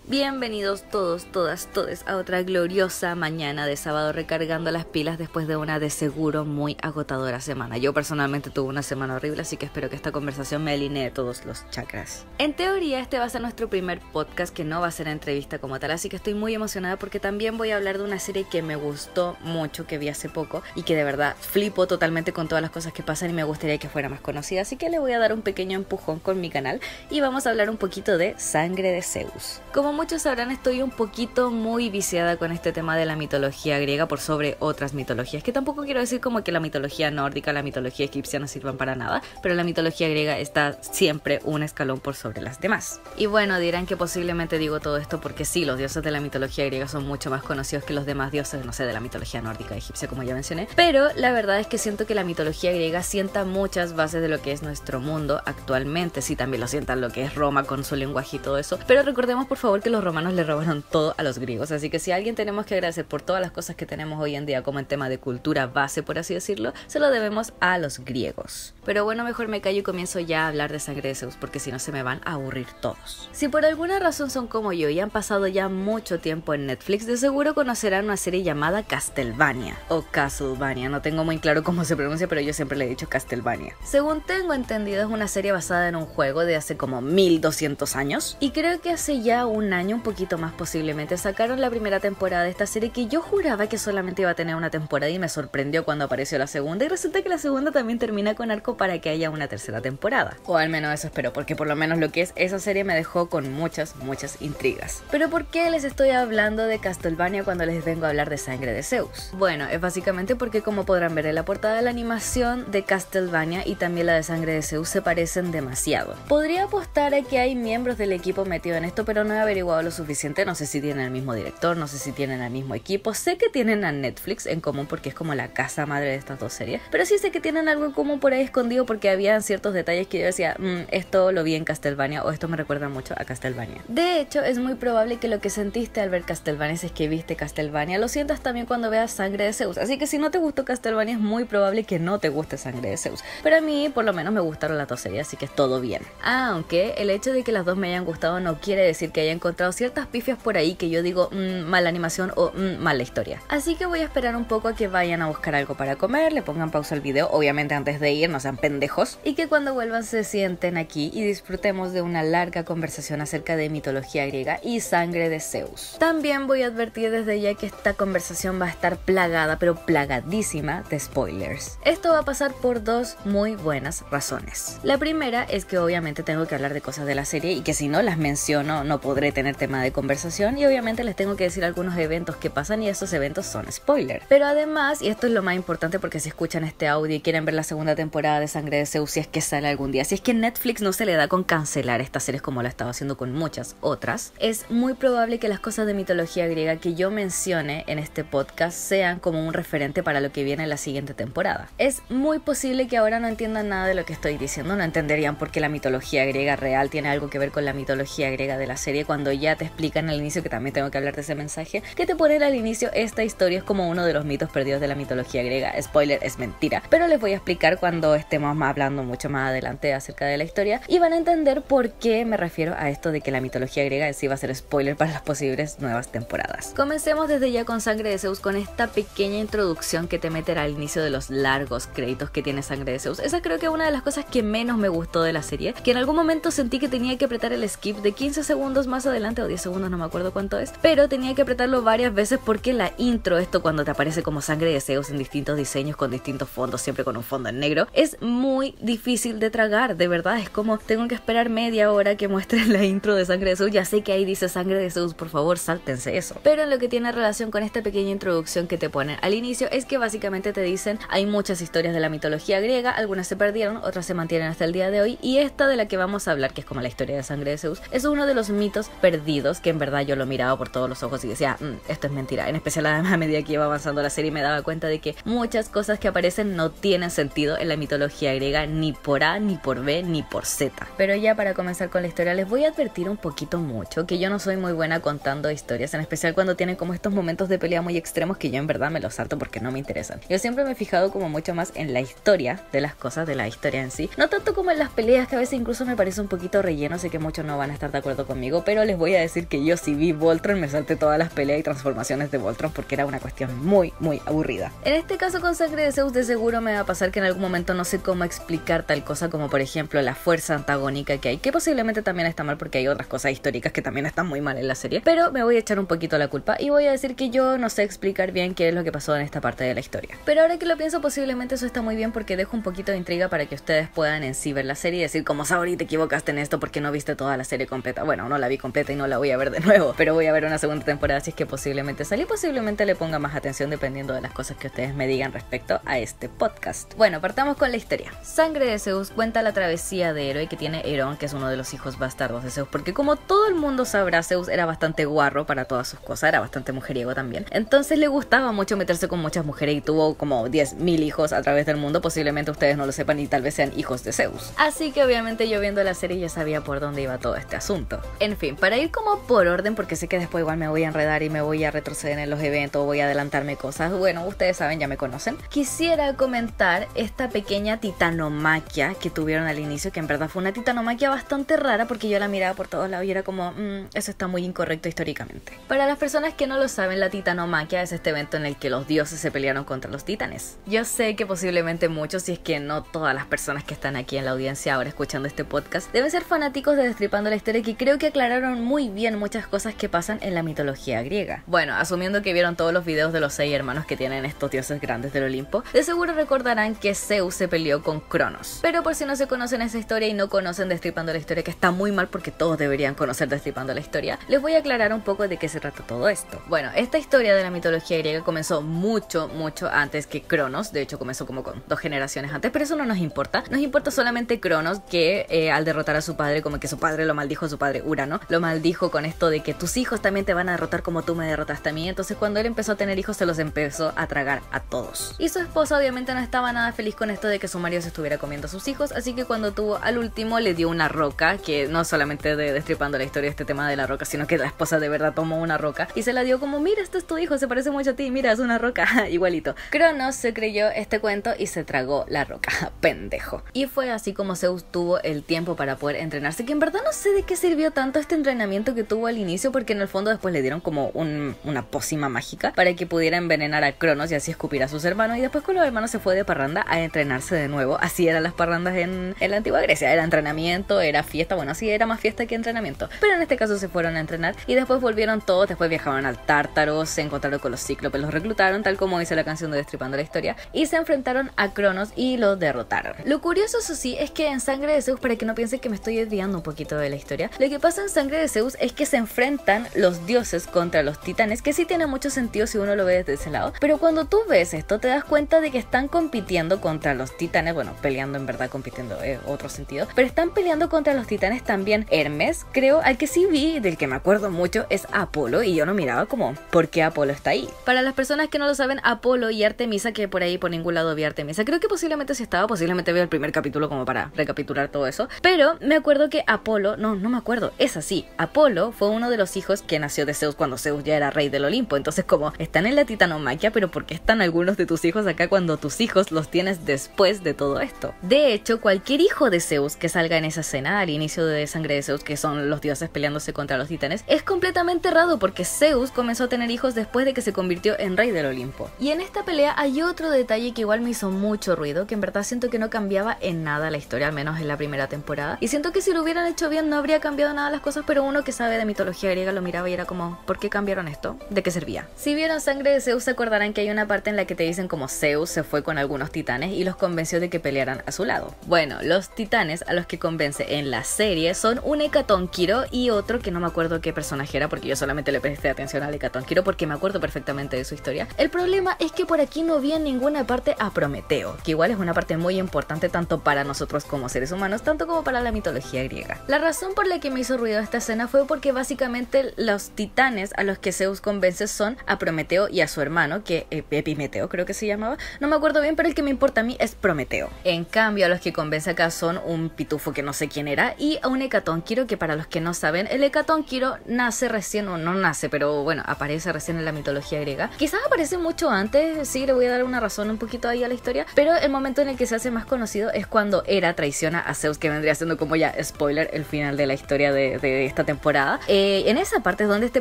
Bienvenidos todos, todas, todes a otra gloriosa mañana de sábado recargando las pilas después de una de seguro muy agotadora semana. Yo personalmente tuve una semana horrible, así que espero que esta conversación me alinee todos los chakras. En teoría este va a ser nuestro primer podcast que no va a ser entrevista como tal, así que estoy muy emocionada porque también voy a hablar de una serie que me gustó mucho, que vi hace poco y que de verdad flipo totalmente con todas las cosas que pasan y me gustaría que fuera más conocida, así que le voy a dar un pequeño empujón con mi canal y vamos a hablar un poquito de Sangre de Zeus. Como muchos sabrán, estoy un poquito muy viciada con este tema de la mitología griega por sobre otras mitologías, que tampoco quiero decir como que la mitología nórdica, la mitología egipcia no sirvan para nada, pero la mitología griega está siempre un escalón por sobre las demás. Y bueno, dirán que posiblemente digo todo esto porque sí, los dioses de la mitología griega son mucho más conocidos que los demás dioses, no sé, de la mitología nórdica, egipcia, como ya mencioné, pero la verdad es que siento que la mitología griega sienta muchas bases de lo que es nuestro mundo actualmente. Sí, también lo sientan lo que es Roma con su lenguaje y todo eso, pero recordemos por favor que los romanos le robaron todo a los griegos, así que si a alguien tenemos que agradecer por todas las cosas que tenemos hoy en día como en tema de cultura base, por así decirlo, se lo debemos a los griegos. Pero bueno, mejor me callo y comienzo ya a hablar de Sangre de Zeus porque si no se me van a aburrir todos. Si por alguna razón son como yo y han pasado ya mucho tiempo en Netflix, de seguro conocerán una serie llamada Castlevania o Castlevania, no tengo muy claro cómo se pronuncia, pero yo siempre le he dicho Castlevania. Según tengo entendido, es una serie basada en un juego de hace como 1200 años y creo que hace ya un año, un poquito más posiblemente, sacaron la primera temporada de esta serie que yo juraba que solamente iba a tener una temporada y me sorprendió cuando apareció la segunda, y resulta que la segunda también termina con arco para que haya una tercera temporada, o al menos eso espero, porque por lo menos lo que es esa serie me dejó con muchas intrigas. Pero ¿por qué les estoy hablando de Castlevania cuando les vengo a hablar de Sangre de Zeus? Bueno, es básicamente porque, como podrán ver en la portada, la animación de Castlevania y también la de Sangre de Zeus se parecen demasiado. Podría apostar a que hay miembros del equipo metido en esto, pero no he averiguado lo suficiente. No sé si tienen el mismo director, no sé si tienen el mismo equipo. Sé que tienen a Netflix en común porque es como la casa madre de estas dos series, pero sí sé que tienen algo en común por ahí escondido porque había ciertos detalles que yo decía, esto lo vi en Castlevania o esto me recuerda mucho a Castlevania. De hecho, es muy probable que lo que sentiste al ver Castlevania, si es que viste Castlevania, lo sientas también cuando veas Sangre de Zeus. Así que si no te gustó Castlevania, es muy probable que no te guste Sangre de Zeus. Pero a mí, por lo menos, me gustaron las dos series, así que es todo bien. Aunque el hecho de que las dos me hayan gustado no quiere decir que haya encontrado ciertas pifias por ahí que yo digo, mala animación o mala historia. Así que voy a esperar un poco a que vayan a buscar algo para comer, le pongan pausa al video, obviamente antes de ir, no sean pendejos, y que cuando vuelvan se sienten aquí y disfrutemos de una larga conversación acerca de mitología griega y Sangre de Zeus. También voy a advertir desde ya que esta conversación va a estar plagada, pero plagadísima de spoilers. Esto va a pasar por dos muy buenas razones. La primera es que obviamente tengo que hablar de cosas de la serie y que si no las menciono no podré tener tema de conversación, y obviamente les tengo que decir algunos eventos que pasan y esos eventos son spoiler. Pero además, y esto es lo más importante porque si escuchan este audio y quieren ver la segunda temporada de Sangre de Zeus, si es que sale algún día, si es que Netflix no se le da con cancelar estas series como lo estaba haciendo con muchas otras, es muy probable que las cosas de mitología griega que yo mencione en este podcast sean como un referente para lo que viene en la siguiente temporada. Es muy posible que ahora no entiendan nada de lo que estoy diciendo, no entenderían por qué la mitología griega real tiene algo que ver con la mitología griega de la serie cuando ya te explican al inicio, que también tengo que hablar de ese mensaje, que te ponen al inicio esta historia es como uno de los mitos perdidos de la mitología griega. Spoiler, es mentira, pero les voy a explicar cuando estemos hablando mucho más adelante acerca de la historia y van a entender por qué me refiero a esto de que la mitología griega en sí va a ser spoiler para las posibles nuevas temporadas. Comencemos desde ya con Sangre de Zeus, con esta pequeña introducción que te meten al inicio de los largos créditos que tiene Sangre de Zeus. Esa creo que es una de las cosas que menos me gustó de la serie, que en algún momento sentí que tenía que apretar el skip de 15 segundos más adelante o 10 segundos, no me acuerdo cuánto es, pero tenía que apretarlo varias veces porque la intro, esto cuando te aparece como Sangre de Zeus en distintos diseños con distintos fondos, siempre con un fondo en negro, es muy difícil de tragar, de verdad, es como tengo que esperar media hora que muestren la intro de Sangre de Zeus. Ya sé que ahí dice Sangre de Zeus, por favor sáltense eso, pero en lo que tiene relación con esta pequeña introducción que te ponen al inicio es que básicamente te dicen hay muchas historias de la mitología griega, algunas se perdieron, otras se mantienen hasta el día de hoy, y esta de la que vamos a hablar, que es como la historia de Sangre de Zeus, es uno de los mitos perdidos que en verdad yo lo miraba por todos los ojos y decía, esto es mentira, en especial a medida que iba avanzando la serie me daba cuenta de que muchas cosas que aparecen no tienen sentido en la mitología griega, ni por A, ni por B, ni por Z. Pero ya para comenzar con la historia les voy a advertir un poquito mucho que yo no soy muy buena contando historias, en especial cuando tienen como estos momentos de pelea muy extremos que yo en verdad me los salto porque no me interesan. Yo siempre me he fijado como mucho más en la historia de las cosas, de la historia en sí, no tanto como en las peleas, que a veces incluso me parece un poquito relleno. Sé que muchos no van a estar de acuerdo conmigo, pero les les voy a decir que yo sí vi Voltron, me salté todas las peleas y transformaciones de Voltron porque era una cuestión muy aburrida. En este caso con Sangre de Zeus de seguro me va a pasar que en algún momento no sé cómo explicar tal cosa como por ejemplo la fuerza antagónica que hay, que posiblemente también está mal porque hay otras cosas históricas que también están muy mal en la serie, pero me voy a echar un poquito la culpa y voy a decir que yo no sé explicar bien qué es lo que pasó en esta parte de la historia. Pero ahora que lo pienso, posiblemente eso está muy bien porque dejo un poquito de intriga para que ustedes puedan en sí ver la serie y decir como Saori, te equivocaste en esto porque no viste toda la serie completa. Bueno, no la vi completa y no la voy a ver de nuevo, pero voy a ver una segunda temporada si es que posiblemente sale y posiblemente le ponga más atención dependiendo de las cosas que ustedes me digan respecto a este podcast. Bueno, partamos con la historia. Sangre de Zeus cuenta la travesía de héroe que tiene Herón, que es uno de los hijos bastardos de Zeus, porque como todo el mundo sabrá, Zeus era bastante guarro para todas sus cosas, era bastante mujeriego también. Entonces le gustaba mucho meterse con muchas mujeres y tuvo como 10.000 hijos a través del mundo. Posiblemente ustedes no lo sepan y tal vez sean hijos de Zeus. Así que obviamente yo viendo la serie ya sabía por dónde iba todo este asunto. En fin, para ir como por orden, porque sé que después igual me voy a enredar y me voy a retroceder en los eventos, voy a adelantarme cosas, bueno, ustedes saben, ya me conocen. Quisiera comentar esta pequeña titanomaquia que tuvieron al inicio, que en verdad fue una titanomaquia bastante rara porque yo la miraba por todos lados y era como, eso está muy incorrecto históricamente. Para las personas que no lo saben, la titanomaquia es este evento en el que los dioses se pelearon contra los titanes. Yo sé que posiblemente muchos, si es que no todas las personas que están aquí en la audiencia ahora escuchando este podcast, deben ser fanáticos de Destripando la Historia, que creo que aclararon muy bien muchas cosas que pasan en la mitología griega. Bueno, asumiendo que vieron todos los videos de los 6 hermanos que tienen estos dioses grandes del Olimpo, de seguro recordarán que Zeus se peleó con Cronos. Pero por si no se conocen esa historia y no conocen Destripando la Historia, que está muy mal porque todos deberían conocer Destripando la Historia, les voy a aclarar un poco de qué se trata todo esto. Bueno, esta historia de la mitología griega comenzó mucho antes que Cronos. De hecho comenzó como con 2 generaciones antes, pero eso no nos importa. Nos importa solamente Cronos, que al derrotar a su padre, como que su padre lo maldijo, su padre Urano lo maldijo con esto de que tus hijos también te van a derrotar como tú me derrotaste a mí. Entonces cuando él empezó a tener hijos se los empezó a tragar a todos. Y su esposa obviamente no estaba nada feliz con esto de que su marido se estuviera comiendo a sus hijos, así que cuando tuvo al último le dio una roca, que no solamente de Destripando la Historia este tema de la roca, sino que la esposa de verdad tomó una roca y se la dio como, mira, este es tu hijo, se parece mucho a ti, mira, es una roca, igualito. Cronos se creyó este cuento y se tragó la roca, pendejo. Y fue así como Zeus tuvo el tiempo para poder entrenarse, que en verdad no sé de qué sirvió tanto este entrenamiento que tuvo al inicio, porque en el fondo después le dieron como una pócima mágica para que pudiera envenenar a Cronos y así escupir a sus hermanos, y después con los hermanos se fue de parranda a entrenarse de nuevo. Así eran las parrandas en la antigua Grecia, era entrenamiento, era fiesta, bueno, sí, era más fiesta que entrenamiento, pero en este caso se fueron a entrenar y después volvieron todos, después viajaron al Tártaro, se encontraron con los cíclopes, los reclutaron, tal como dice la canción de Destripando la Historia, y se enfrentaron a Cronos y lo derrotaron. Lo curioso, eso sí, es que en Sangre de Zeus, para que no piensen que me estoy desviando un poquito de la historia, lo que pasa en Sangre de Zeus es que se enfrentan los dioses contra los titanes, que sí tiene mucho sentido si uno lo ve desde ese lado, pero cuando tú ves esto te das cuenta de que están compitiendo contra los titanes, bueno, peleando en verdad, compitiendo otro sentido, pero están peleando contra los titanes también Hermes, creo, al que sí vi, del que me acuerdo mucho, es Apolo, y yo no miraba como, ¿por qué Apolo está ahí? Para las personas que no lo saben, Apolo y Artemisa, que por ahí por ningún lado vi Artemisa, creo que posiblemente sí estaba, posiblemente veo el primer capítulo como para recapitular todo eso, pero me acuerdo que Apolo, no me acuerdo, es así, Apolo fue uno de los hijos que nació de Zeus cuando Zeus ya era rey del Olimpo. Entonces como están en la titanomaquia, pero ¿por qué están algunos de tus hijos acá cuando tus hijos los tienes después de todo esto? De hecho, cualquier hijo de Zeus que salga en esa escena al inicio de Sangre de Zeus, que son los dioses peleándose contra los titanes, es completamente errado porque Zeus comenzó a tener hijos después de que se convirtió en rey del Olimpo. Y en esta pelea hay otro detalle que igual me hizo mucho ruido, que en verdad siento que no cambiaba en nada la historia, al menos en la primera temporada, y siento que si lo hubieran hecho bien no habría cambiado nada las cosas, pero uno que sabe de mitología griega lo miraba y era como, ¿por qué cambiaron esto? ¿De qué servía? Si vieron Sangre de Zeus se acordarán que hay una parte en la que te dicen como Zeus se fue con algunos titanes y los convenció de que pelearan a su lado. Bueno, los titanes a los que convence en la serie son un Hecatónquiro y otro que no me acuerdo qué personaje era, porque yo solamente le presté atención al Hecatónquiro porque me acuerdo perfectamente de su historia. El problema es que por aquí no vi en ninguna parte a Prometeo, que igual es una parte muy importante tanto para nosotros como seres humanos, tanto como para la mitología griega. La razón por la que me hizo ruido esta escena fue porque básicamente los titanes a los que Zeus convence son a Prometeo y a su hermano, que Epimeteo creo que se llamaba, no me acuerdo bien, pero el que me importa a mí es Prometeo. En cambio a los que convence acá son un pitufo que no sé quién era y a un Hecatónquiro, que para los que no saben, el Hecatónquiro nace recién, o no nace, pero bueno, aparece recién en la mitología griega. Quizás aparece mucho antes, sí, le voy a dar una razón un poquito ahí a la historia, pero el momento en el que se hace más conocido es cuando Hera traiciona a Zeus, que vendría siendo como ya spoiler el final de la historia de esta esta temporada. En esa parte es donde este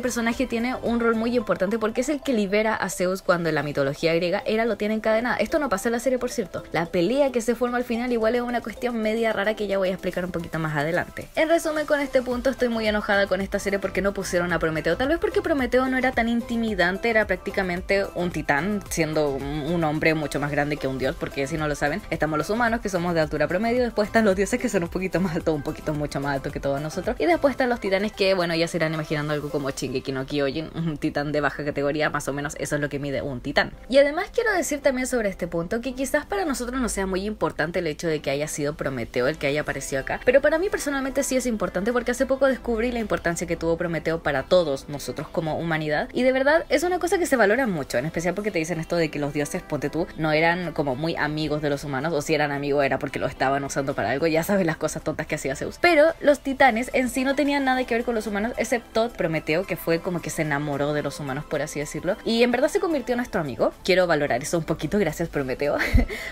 personaje tiene un rol muy importante porque es el que libera a Zeus cuando en la mitología griega Hera lo tiene encadenada. Esto no pasa en la serie, por cierto. La pelea que se forma al final igual es una cuestión media rara que ya voy a explicar un poquito más adelante. En resumen, con este punto estoy muy enojada con esta serie porque no pusieron a Prometeo. Tal vez porque Prometeo no era tan intimidante, era prácticamente un titán, siendo un hombre mucho más grande que un dios, porque si no lo saben, estamos los humanos que somos de altura promedio, después están los dioses que son un poquito más altos, un poquito mucho más altos que todos nosotros, y después están los titanes que, bueno, ya se irán imaginando algo como Shingeki no Kyojin, un titán de baja categoría, más o menos eso es lo que mide un titán. Y además quiero decir también sobre este punto que quizás para nosotros no sea muy importante el hecho de que haya sido Prometeo el que haya aparecido acá, pero para mí personalmente sí es importante porque hace poco descubrí la importancia que tuvo Prometeo para todos nosotros como humanidad, y de verdad es una cosa que se valora mucho, en especial porque te dicen esto de que los dioses, ponte tú, no eran como muy amigos de los humanos, o si eran amigos era porque lo estaban usando para algo, ya sabes las cosas tontas que hacía Zeus, pero los titanes en sí no tenían nada que ver con los humanos excepto Prometeo, que fue como que se enamoró de los humanos, por así decirlo, y en verdad se convirtió en nuestro amigo. Quiero valorar eso un poquito, gracias Prometeo,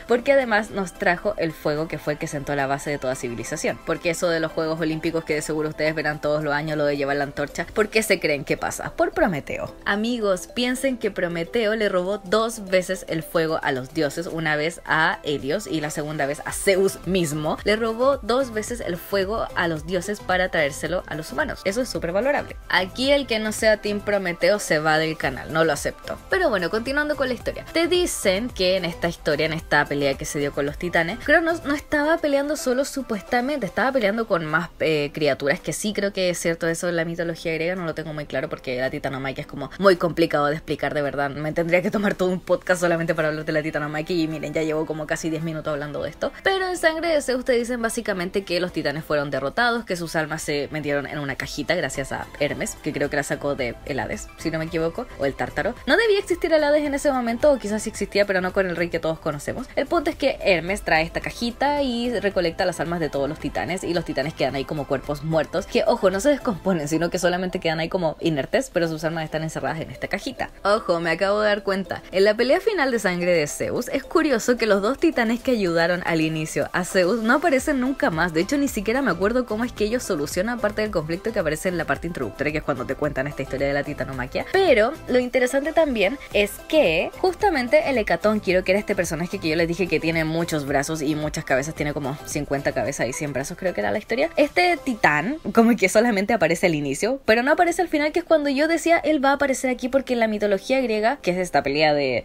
porque además nos trajo el fuego, que fue el que sentó la base de toda civilización, porque eso de los Juegos Olímpicos que de seguro ustedes verán todos los años, lo de llevar la antorcha, ¿por qué se creen que pasa? Por Prometeo. Amigos, piensen que Prometeo le robó 2 veces el fuego a los dioses, una vez a Helios y la segunda vez a Zeus mismo. Le robó 2 veces el fuego a los dioses para traérselo a los humanos. Eso es súper valorable. Aquí el que no sea Team Prometeo se va del canal, no lo acepto. Pero bueno, continuando con la historia. Te dicen que en esta historia, en esta pelea que se dio con los titanes, Cronos no estaba peleando solo supuestamente, estaba peleando con más criaturas, que sí creo que es cierto eso en la mitología griega, no lo tengo muy claro porque la titanomaquia es como muy complicado de explicar, de verdad. Me tendría que tomar todo un podcast solamente para hablar de la titanomaquia y miren, ya llevo como casi 10 minutos hablando de esto. Pero en Sangre de Zeus te dicen básicamente que los titanes fueron derrotados, que sus almas se metieron en una cajita gracias a Hermes, que creo que la sacó de el Hades, si no me equivoco, o el Tártaro. No debía existir el Hades en ese momento, o quizás sí existía, pero no con el rey que todos conocemos. El punto es que Hermes trae esta cajita y recolecta las almas de todos los titanes, y los titanes quedan ahí como cuerpos muertos, que ojo, no se descomponen, sino que solamente quedan ahí como inertes, pero sus almas están encerradas en esta cajita. Ojo, me acabo de dar cuenta, en la pelea final de Sangre de Zeus, es curioso que los 2 titanes que ayudaron al inicio a Zeus no aparecen nunca más. De hecho, ni siquiera me acuerdo cómo es que ellos solucionan parte del conflicto que aparece en la parte introductoria, que es cuando te cuentan esta historia de la titanomaquia. Pero lo interesante también es que justamente el Hecatónquiro, que era este personaje que yo les dije que tiene muchos brazos y muchas cabezas, tiene como 50 cabezas y 100 brazos, creo que era la historia. Este titán, como que solamente aparece al inicio, pero no aparece al final, que es cuando yo decía, él va a aparecer aquí porque en la mitología griega, que es esta pelea de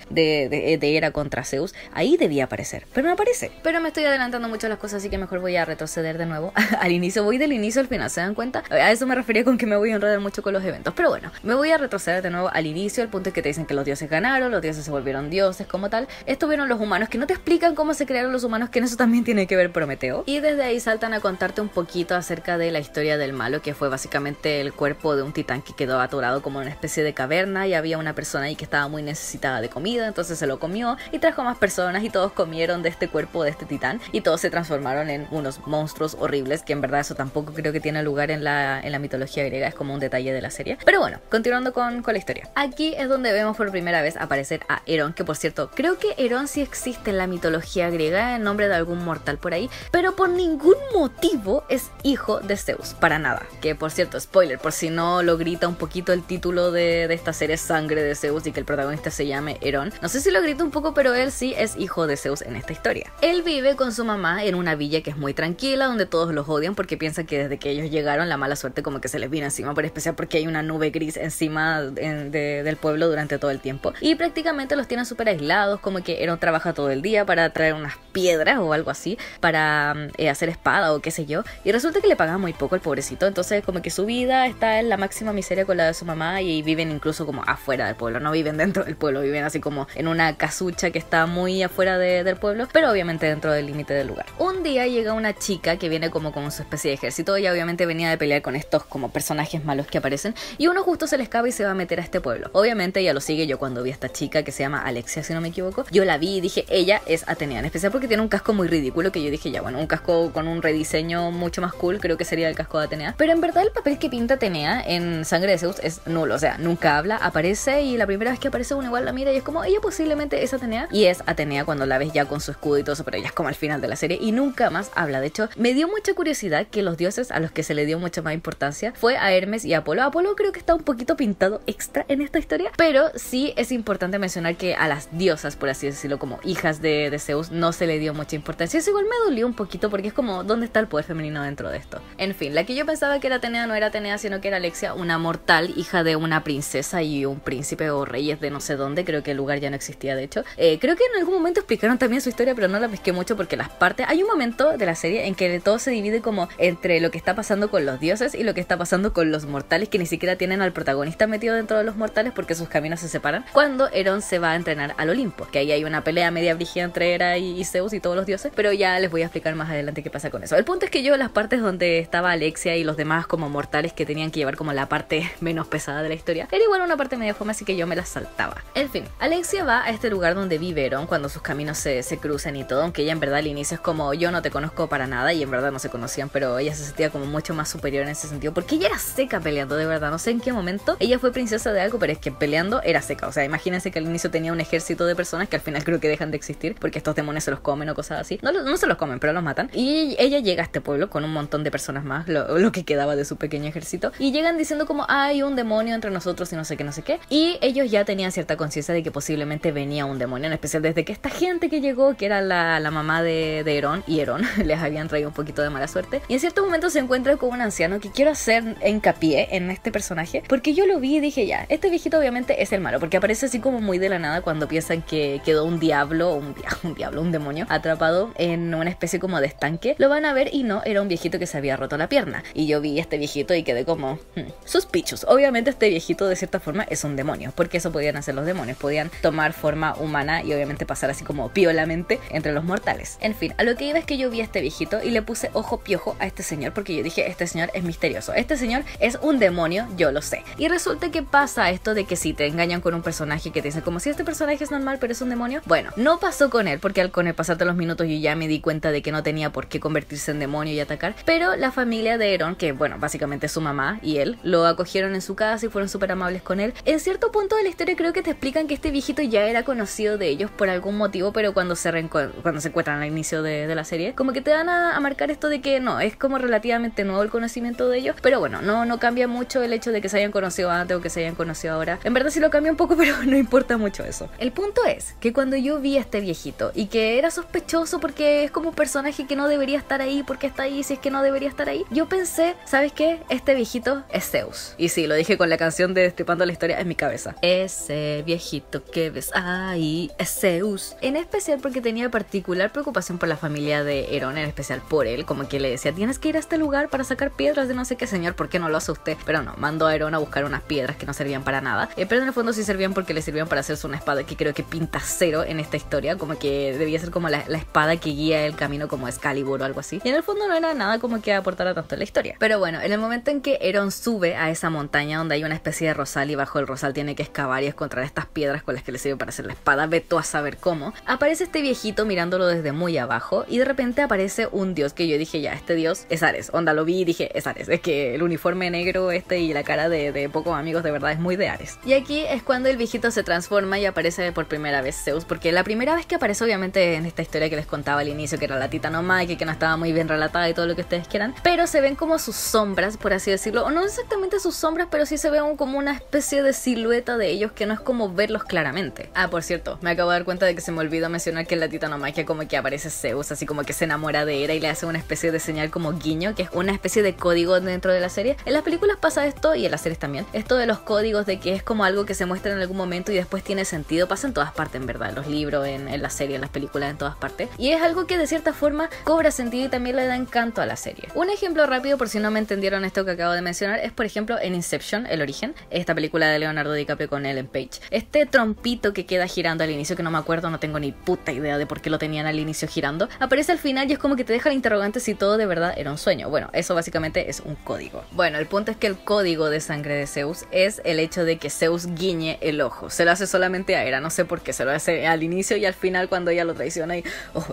Hera contra Zeus, ahí debía aparecer, pero no aparece. Pero me estoy adelantando mucho a las cosas, así que mejor voy a retroceder de nuevo al inicio. Voy del inicio al final, ¿se dan cuenta? A eso me refería con que me voy a enredar mucho con los eventos, pero bueno, me voy a retroceder de nuevo al inicio. El punto es que te dicen que los dioses ganaron, los dioses se volvieron dioses como tal. Estuvieron los humanos, que no te explican cómo se crearon los humanos, que en eso también tiene que ver Prometeo, y desde ahí saltan a contarte un poquito acerca de la historia del malo, que fue básicamente el cuerpo de un titán que quedó atorado como en una especie de caverna, y había una persona ahí que estaba muy necesitada de comida, entonces se lo comió y trajo más personas y todos comieron de este cuerpo de este titán y todos se transformaron en unos monstruos horribles, que en verdad eso tampoco creo que tiene lugar en la mitología griega, es como un detalle de la serie. Pero bueno, continuando con la historia. Aquí es donde vemos por primera vez aparecer a Herón, que por cierto, creo que Herón sí existe en la mitología griega en nombre de algún mortal por ahí, pero por ningún motivo es hijo de Zeus, para nada. Que por cierto, spoiler, por si no lo grita un poquito el título de esta serie, Sangre de Zeus, y que el protagonista se llame Herón. No sé si lo grita un poco, pero él sí es hijo de Zeus en esta historia. Él vive con su mamá en una villa que es muy tranquila, donde todos los odian porque piensan que desde que ellos llegaron la mala suerte como que se les vino encima, por especial porque hay una nube gris encima del pueblo durante todo el tiempo, y prácticamente los tienen súper aislados, como que Herón trabaja todo el día para traer unas piedras o algo así, para hacer espada o qué sé yo, y resulta que le pagan muy poco al pobrecito, entonces como que su vida está en la máxima miseria con la de su mamá, y viven incluso como afuera del pueblo, no viven dentro del pueblo, viven así como en una casucha que está muy afuera del pueblo, pero obviamente dentro del límite del lugar. Un día llega una chica que viene como con su especie de ejército, ella obviamente venía de pelear con estos como personajes malos que aparecen, y uno justo se le escapa y se va a meter a este pueblo. Obviamente ella lo sigue. Yo cuando vi a esta chica que se llama Alexia, si no me equivoco, yo la vi y dije, ella es Atenea, en especial porque tiene un casco muy ridículo, que yo dije, ya bueno, un casco con un rediseño mucho más cool, creo que sería el casco de Atenea, pero en verdad el papel que pinta Atenea en Sangre de Zeus es nulo, o sea, nunca habla, aparece, y la primera vez que aparece uno igual la mira y es como, ella posiblemente es Atenea, y es Atenea cuando la ves ya con su escudo y todo eso, pero ella es como al final de la serie y nunca más habla. De hecho, me dio mucha curiosidad que los dioses a los que se le dio mucha más importancia fue a Hermes y Apolo. Apolo creo que está un poquito pintado extra en esta historia, pero sí es importante mencionar que a las diosas, por así decirlo, como hijas de Zeus, no se le dio mucha importancia. Eso igual me dolió un poquito porque es como, ¿dónde está el poder femenino dentro de esto? En fin, la que yo pensaba que era Atenea no era Atenea, sino que era Alexia, una mortal, hija de una princesa y un príncipe o reyes de no sé dónde, creo que el lugar ya no existía de hecho. Creo que en algún momento explicaron también su historia, pero no la pesqué mucho porque las partes... Hay un momento de la serie en que todo se divide como entre lo que está pasando con los dioses y lo que está pasando con los mortales, que ni siquiera tienen al protagonista metido dentro de los mortales porque sus caminos se separan, cuando Herón se va a entrenar al Olimpo, que ahí hay una pelea media brígida entre Hera y Zeus y todos los dioses, pero ya les voy a explicar más adelante qué pasa con eso. El punto es que yo las partes donde estaba Alexia y los demás como mortales que tenían que llevar como la parte menos pesada de la historia, era igual una parte media fome, así que yo me las saltaba. En fin, Alexia va a este lugar donde vive Herón cuando sus caminos se cruzan y todo, aunque ella en verdad al inicio es como, yo no te conozco para nada, y en verdad no se conocían, pero ella se sentía como mucho más superior en ese sentido, porque ella era seca peleando, de verdad, no sé en qué momento ella fue princesa de algo, pero es que peleando era seca. O sea, imagínense que al inicio tenía un ejército de personas que al final creo que dejan de existir porque estos demonios se los comen o cosas así. No se los comen, pero los matan. Y ella llega a este pueblo con un montón de personas más, lo que quedaba de su pequeño ejército, y llegan diciendo como, hay un demonio entre nosotros y no sé qué, no sé qué. Y ellos ya tenían cierta conciencia de que posiblemente venía un demonio, en especial desde que esta gente que llegó, que era la mamá de Herón y Herón, les habían traído un poquito de mala suerte. Y en cierto momento se encuentra con un anciano, que quiero hacer hincapié en este personaje, porque yo lo vi y dije, ya, este viejito obviamente es el malo, porque aparece así como muy de la nada cuando piensan que quedó un demonio atrapado en una especie como de estanque. Lo van a ver y no, era un viejito que se había roto la pierna. Y yo vi a este viejito y quedé como, suspicious. Obviamente este viejito de cierta forma es un demonio, porque eso podían hacer los demonios, podían tomar forma humana y obviamente pasar así como piolamente entre los mortales. En fin, a lo que iba es que yo vi a este viejito y le puse ojo piojo a este señor, porque yo dije, este señor es misterioso, este señor es un demonio, yo lo sé. Y resulta que pasa esto de que si te engañan con un personaje que te dicen como si este personaje es normal pero es un demonio. Bueno, no pasó con él, porque con el pasar de los minutos yo ya me di cuenta de que no tenía por qué convertirse en demonio y atacar, pero la familia de Herón, que bueno, básicamente su mamá y él, lo acogieron en su casa y fueron súper amables con él. En cierto punto de la historia creo que te explican que este viejito ya era conocido de ellos por algún motivo, pero cuando se encuentran al inicio de la serie, como que te dan a marcar esto de que no, es como relativamente nuevo el conocimiento de ellos, pero bueno, no cambia mucho el hecho de que se hayan conocido antes o que se hayan conocido ahora. En verdad sí lo cambia un poco, pero no importa mucho eso. El punto es que cuando yo vi a este viejito y que era sospechoso porque es como un personaje que no debería estar ahí, porque está ahí si es que no debería estar ahí, yo pensé, ¿sabes qué? Este viejito es Zeus. Y sí, lo dije con la canción de Destripando la Historia en mi cabeza. Ese viejito que ves ahí es Zeus. En especial porque tenía particular preocupación por la familia de Herón, en especial por él, como que le decía, tienes que ir a este lugar para sacar piedras de no sé qué, señor, ¿por qué no lo hace usted? Pero no, mandó a Herón a buscar unas piedras que no servían para nada, pero en el fondo sí servían porque le sirvían para hacerse una espada que creo que pinta cero en esta historia, como que debía ser como la espada que guía el camino como Excalibur o algo así, y en el fondo no era nada como que aportara tanto en la historia. Pero bueno, en el momento en que Herón sube a esa montaña donde hay una especie de rosal y bajo el rosal tiene que excavar y encontrar estas piedras con las que le sirve para hacer la espada, ve tú a saber cómo, aparece este viejito mirándolo desde muy abajo y de repente aparece un dios que yo dije, ya, este dios es Ares, onda, lo vi y dije, es Ares, es que el uniforme negro y la cara de pocos amigos de verdad es muy de Ares. Y aquí es cuando el viejito se transforma y aparece por primera vez Zeus, porque la primera vez que aparece obviamente en esta historia que les contaba al inicio, que era la titanomaquia, que no estaba muy bien relatada y todo lo que ustedes quieran, pero se ven como sus sombras, por así decirlo, o no exactamente sus sombras, pero sí se ve como una especie de silueta de ellos que no es como verlos claramente. Ah, por cierto, me acabo de dar cuenta de que se me olvidó mencionar que en la titanomaquia como que aparece Zeus, así como que se enamora de Hera y le hace una especie de señal como guiño, que es una especie de código dentro de la serie. En las películas pasa esto, y en las series también, esto de los códigos, de que es como algo que se muestra en algún momento y después tiene sentido, pasa en todas partes en verdad, en los libros, en la serie, en las películas, en todas partes, y es algo que de cierta forma cobra sentido y también le da encanto a la serie. Un ejemplo rápido, por si no me entendieron esto que acabo de mencionar, es por ejemplo en Inception, El Origen, esta película de Leonardo DiCaprio con Ellen Page. Este trompito que queda girando al inicio, que no me acuerdo, no tengo ni puta idea de por qué lo tenían al inicio girando, aparece al final y es como que te deja el interrogante si todo de verdad era un sueño. Bueno, eso básicamente es un código. Bueno, el punto es que el código de sangre de Zeus es el hecho de que Zeus guiñe el ojo. Se lo hace solamente a Hera, no sé por qué, se lo hace al inicio y al final cuando ella lo traiciona y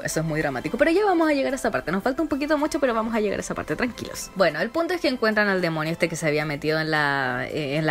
eso es muy dramático. Pero ya vamos a llegar a esa parte, nos falta un poquito mucho, pero vamos a llegar a esa parte, tranquilos. Bueno, el punto es que encuentran al demonio este que se había metido en la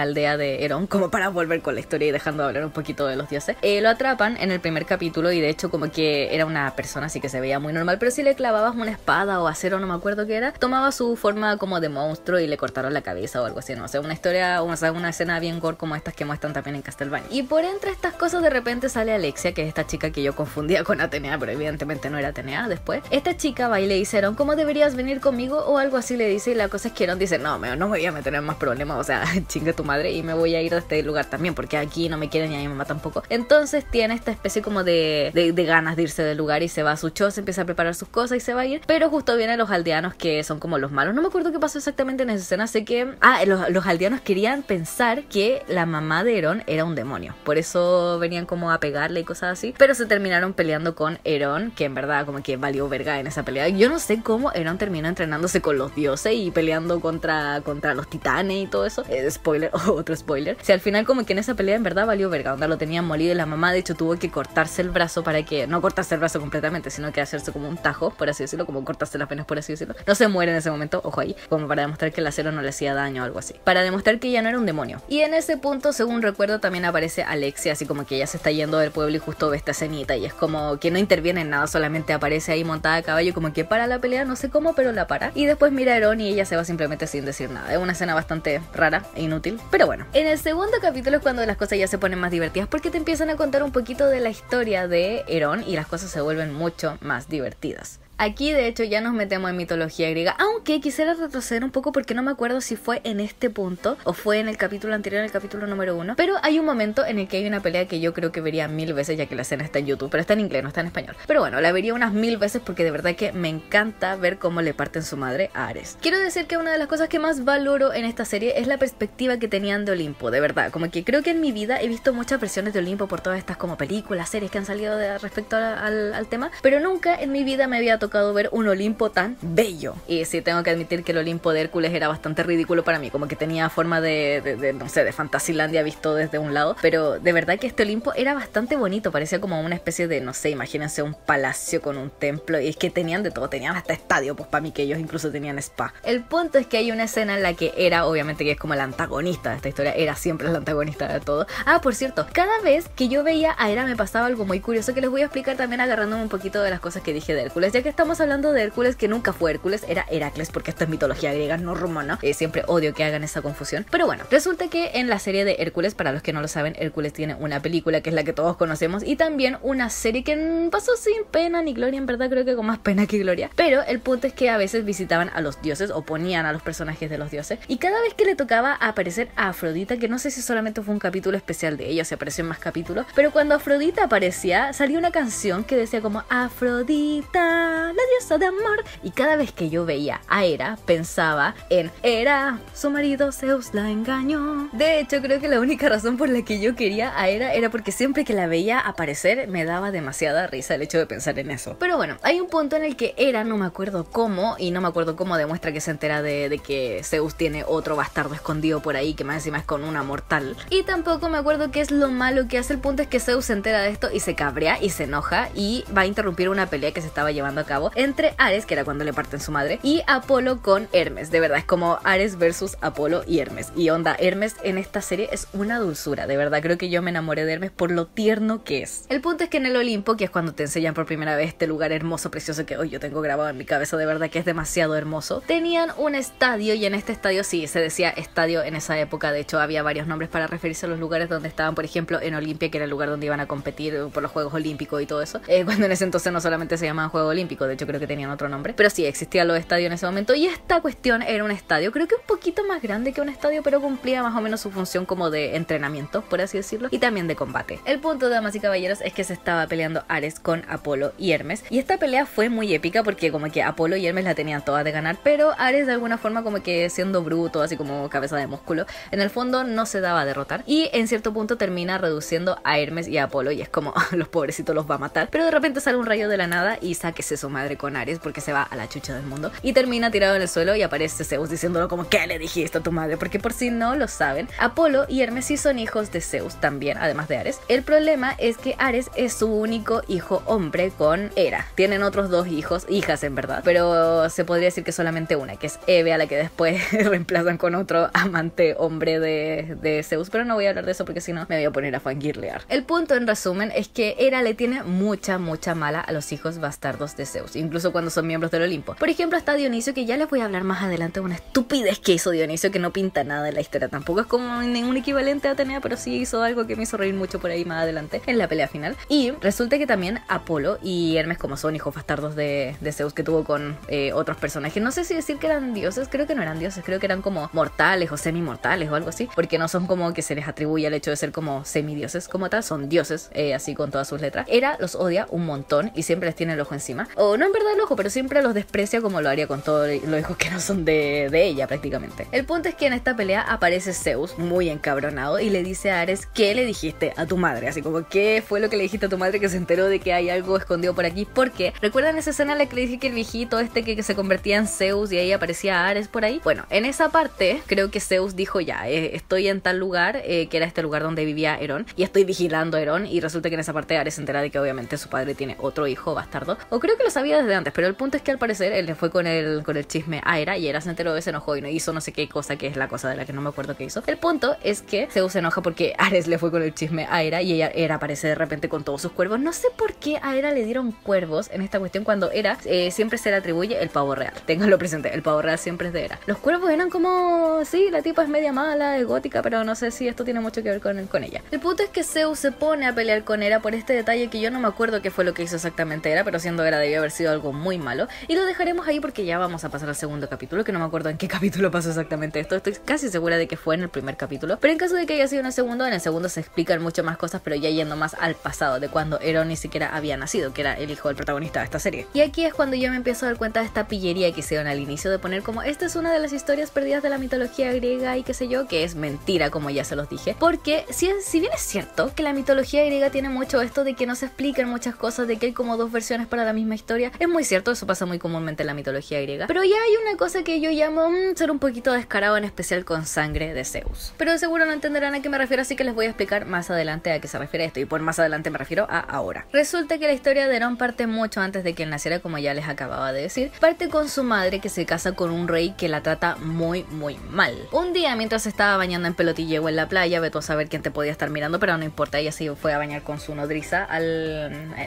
aldea de Herón, como para volver con la historia y dejando de hablar un poquito de los dioses. Lo atrapan en el primer capítulo y de hecho como que era una persona así que se veía muy normal, pero si le clavabas una espada o acero, no me acuerdo qué era, tomaba su forma como de monstruo y le cortaron la cabeza o algo así, no, o sea, una historia, o sea, una escena bien gore como estas que muestran también en Castlevania. Y por entre estas cosas de repente sale Alexia, que es esta chica que yo confundía con Atenea, pero evidentemente no era Atenea después. Esta chica va y le dice a Aaron, ¿cómo deberías venir conmigo? O algo así le dice, y la cosa es que Aaron dice, no me voy a meter en más problemas, o sea, chinga tu madre, y me voy a ir de este lugar también, porque aquí no me quieren y a mi mamá tampoco. Entonces tiene esta especie como de ganas de irse del lugar y se va a su choza, empieza a preparar sus cosas y se va a ir, pero justo vienen los aldeanos que son como los malos. No me acuerdo qué pasó exactamente en esa escena, sé que los aldeanos querían pensar que la mamá de Aaron era un demonio, por eso venían como a pegarle y cosas así, pero se terminaron peleando con Aaron, que en verdad como que valió verga en esa pelea. Yo no sé cómo Aaron terminó entrenándose con los dioses y peleando contra los titanes y todo eso. Spoiler, otro spoiler. Si al final como que en esa pelea en verdad valió verga, onda lo tenían molido y la mamá de hecho tuvo que cortarse el brazo para que, no cortarse el brazo completamente, sino que hacerse como un tajo, por así decirlo, como cortarse las venas, por así decirlo. No se muere en ese momento, ojo ahí, como para demostrar que el acero no le hacía daño o algo así, para demostrar que ella no era un demonio. Y en ese punto, según recuerdo, también aparece Alexia, así como que ella se está yendo del pueblo y justo ve esta escenita y es como que no interviene en nada, solamente aparece ahí montada a caballo, como que para la pelea, no sé cómo, pero la para. Y después mira a Aaron y ella se va simplemente sin decir nada. Es una escena bastante rara e inútil, pero bueno. En el segundo capítulo es cuando las cosas ya se ponen más divertidas, porque te empiezan a contar un poquito de la historia de Aaron y las cosas se vuelven mucho más divertidas. Aquí de hecho ya nos metemos en mitología griega, aunque quisiera retroceder un poco porque no me acuerdo si fue en este punto o fue en el capítulo anterior, en el capítulo número 1, pero hay un momento en el que hay una pelea que yo creo que vería 1000 veces, ya que la escena está en YouTube, pero está en inglés, no está en español. Pero bueno, la vería unas 1000 veces porque de verdad que me encanta ver cómo le parten su madre a Ares. Quiero decir que una de las cosas que más valoro en esta serie es la perspectiva que tenían de Olimpo, de verdad, como que creo que en mi vida he visto muchas versiones de Olimpo por todas estas como películas, series que han salido respecto al tema, pero nunca en mi vida me había tocado ver un Olimpo tan bello. Y sí, tengo que admitir que el Olimpo de Hércules era bastante ridículo para mí, como que tenía forma no sé, de Fantasilandia visto desde un lado, pero de verdad que este Olimpo era bastante bonito, parecía como una especie de, no sé, imagínense un palacio con un templo, y es que tenían de todo, tenían hasta estadio, pues para mí que ellos incluso tenían spa. El punto es que hay una escena en la que Hera, obviamente que es como el antagonista de esta historia, Hera siempre es el antagonista de todo. Por cierto, cada vez que yo veía a Hera me pasaba algo muy curioso que les voy a explicar también agarrándome un poquito de las cosas que dije de Hércules, ya que estamos hablando de Hércules, que nunca fue Hércules, era Heracles, porque esto es mitología griega, no romana. Siempre odio que hagan esa confusión, pero bueno, resulta que en la serie de Hércules, para los que no lo saben, Hércules tiene una película que es la que todos conocemos y también una serie que pasó sin pena ni gloria, en verdad creo que con más pena que gloria, pero el punto es que a veces visitaban a los dioses o ponían a los personajes de los dioses, y cada vez que le tocaba aparecer a Afrodita, que no sé si solamente fue un capítulo especial de ella o se apareció en más capítulos, pero cuando Afrodita aparecía salía una canción que decía como Afrodita, la diosa de amor, y cada vez que yo veía a Hera pensaba en Hera, su marido Zeus la engañó. De hecho creo que la única razón por la que yo quería a Hera era porque siempre que la veía aparecer me daba demasiada risa el hecho de pensar en eso. Pero bueno, hay un punto en el que Hera, no me acuerdo cómo, y no me acuerdo cómo demuestra que se entera de que Zeus tiene otro bastardo escondido por ahí, que más encima es con una mortal, y tampoco me acuerdo qué es lo malo que hace. El punto es que Zeus se entera de esto y se cabrea y se enoja y va a interrumpir una pelea que se estaba llevando a cabo entre Ares, que era cuando le parten su madre, y Apolo con Hermes. De verdad, es como Ares versus Apolo y Hermes. Y onda, Hermes en esta serie es una dulzura. De verdad, creo que yo me enamoré de Hermes por lo tierno que es. El punto es que en el Olimpo, que es cuando te enseñan por primera vez este lugar hermoso, precioso, que hoy yo tengo grabado en mi cabeza, de verdad que es demasiado hermoso, tenían un estadio, y en este estadio sí, se decía estadio en esa época. De hecho, había varios nombres para referirse a los lugares donde estaban. Por ejemplo, en Olimpia, que era el lugar donde iban a competir por los Juegos Olímpicos y todo eso, cuando en ese entonces no solamente se llamaban Juegos Olímpicos, de hecho creo que tenían otro nombre, pero sí, existían los estadios en ese momento, y esta cuestión era un estadio, creo que un poquito más grande que un estadio, pero cumplía más o menos su función como de entrenamiento, por así decirlo, y también de combate. El punto, damas y caballeros, es que se estaba peleando Ares con Apolo y Hermes, y esta pelea fue muy épica porque como que Apolo y Hermes la tenían todas de ganar, pero Ares de alguna forma como que siendo bruto, así como cabeza de músculo, en el fondo no se daba a derrotar, y en cierto punto termina reduciendo a Hermes y a Apolo, y es como los pobrecitos los va a matar, pero de repente sale un rayo de la nada y sáquese su madre con Ares porque se va a la chucha del mundo, y termina tirado en el suelo y aparece Zeus diciéndolo como ¿qué le dijiste a tu madre? Porque por si no lo saben, Apolo y Hermes sí son hijos de Zeus también, además de Ares. El problema es que Ares es su único hijo hombre con Hera. Tienen otros dos hijas en verdad, pero se podría decir que solamente una, que es Hebe, a la que después reemplazan con otro amante hombre de Zeus, pero no voy a hablar de eso porque si no me voy a poner a fangirlear. El punto en resumen es que Hera le tiene mucha mala a los hijos bastardos de Zeus. Zeus, incluso cuando son miembros del Olimpo. Por ejemplo, está Dionisio, que ya les voy a hablar más adelante de una estupidez que hizo Dionisio, que no pinta nada en la historia, tampoco es como ningún equivalente a Atenea, pero sí hizo algo que me hizo reír mucho por ahí más adelante en la pelea final. Y resulta que también Apolo y Hermes, como son hijos bastardos de Zeus que tuvo con otros personajes, no sé si decir que eran dioses, creo que no eran dioses, creo que eran como mortales o semimortales o algo así, porque no son como que se les atribuye el hecho de ser como semidioses como tal, son dioses, así con todas sus letras. Hera los odia un montón y siempre les tiene el ojo encima, o no en verdad el ojo, pero siempre los desprecia como lo haría con todos los hijos que no son de ella prácticamente. El punto es que en esta pelea aparece Zeus muy encabronado y le dice a Ares: ¿qué le dijiste a tu madre? Así como, ¿qué fue lo que le dijiste a tu madre que se enteró de que hay algo escondido por aquí? Porque ¿recuerdan esa escena en la que le dije que el viejito que se convertía en Zeus y ahí aparecía Ares por ahí? Bueno, en esa parte creo que Zeus dijo: ya, estoy en tal lugar, que era este lugar donde vivía Herón, y estoy vigilando a Herón, y resulta que en esa parte Ares se entera de que obviamente su padre tiene otro hijo bastardo, o creo que lo sabía desde antes, pero el punto es que al parecer él le fue con el chisme a Hera, y Hera se enteró, se enojó y no hizo no sé qué cosa, que es la cosa de la que no me acuerdo qué hizo. El punto es que Zeus se enoja porque Ares le fue con el chisme a Hera, y Hera aparece de repente con todos sus cuervos. No sé por qué a Hera le dieron cuervos en esta cuestión cuando Hera siempre se le atribuye el pavo real. Ténganlo presente, el pavo real siempre es de Hera. Los cuervos eran como, sí, la tipa es media mala, es gótica, pero no sé si esto tiene mucho que ver con ella. El punto es que Zeus se pone a pelear con Hera por este detalle que yo no me acuerdo qué fue lo que hizo exactamente Hera, pero siendo Hera debió haber sido algo muy malo, y lo dejaremos ahí porque ya vamos a pasar al segundo capítulo, que no me acuerdo en qué capítulo pasó exactamente esto. Estoy casi segura de que fue en el primer capítulo, pero en caso de que haya sido en el segundo se explican mucho más cosas, pero ya yendo más al pasado, de cuando Herón ni siquiera había nacido, que era el hijo del protagonista de esta serie. Y aquí es cuando yo me empiezo a dar cuenta de esta pillería que hicieron al inicio de poner como esta es una de las historias perdidas de la mitología griega y qué sé yo, que es mentira, como ya se los dije, porque si bien es cierto que la mitología griega tiene mucho esto de que no se explican muchas cosas, de que hay como dos versiones para la misma historia, es muy cierto, eso pasa muy comúnmente en la mitología griega, pero ya hay una cosa que yo llamo ser un poquito descarado, en especial con sangre de Zeus. Pero seguro no entenderán a qué me refiero, así que les voy a explicar más adelante a qué se refiere esto, y por más adelante me refiero a ahora. Resulta que la historia de Herón parte mucho antes de que él naciera, como ya les acababa de decir. Parte con su madre, que se casa con un rey que la trata muy mal. Un día, mientras estaba bañando en pelotilleo en la playa, vete a saber quién te podía estar mirando, pero no importa, ella se fue a bañar con su nodriza,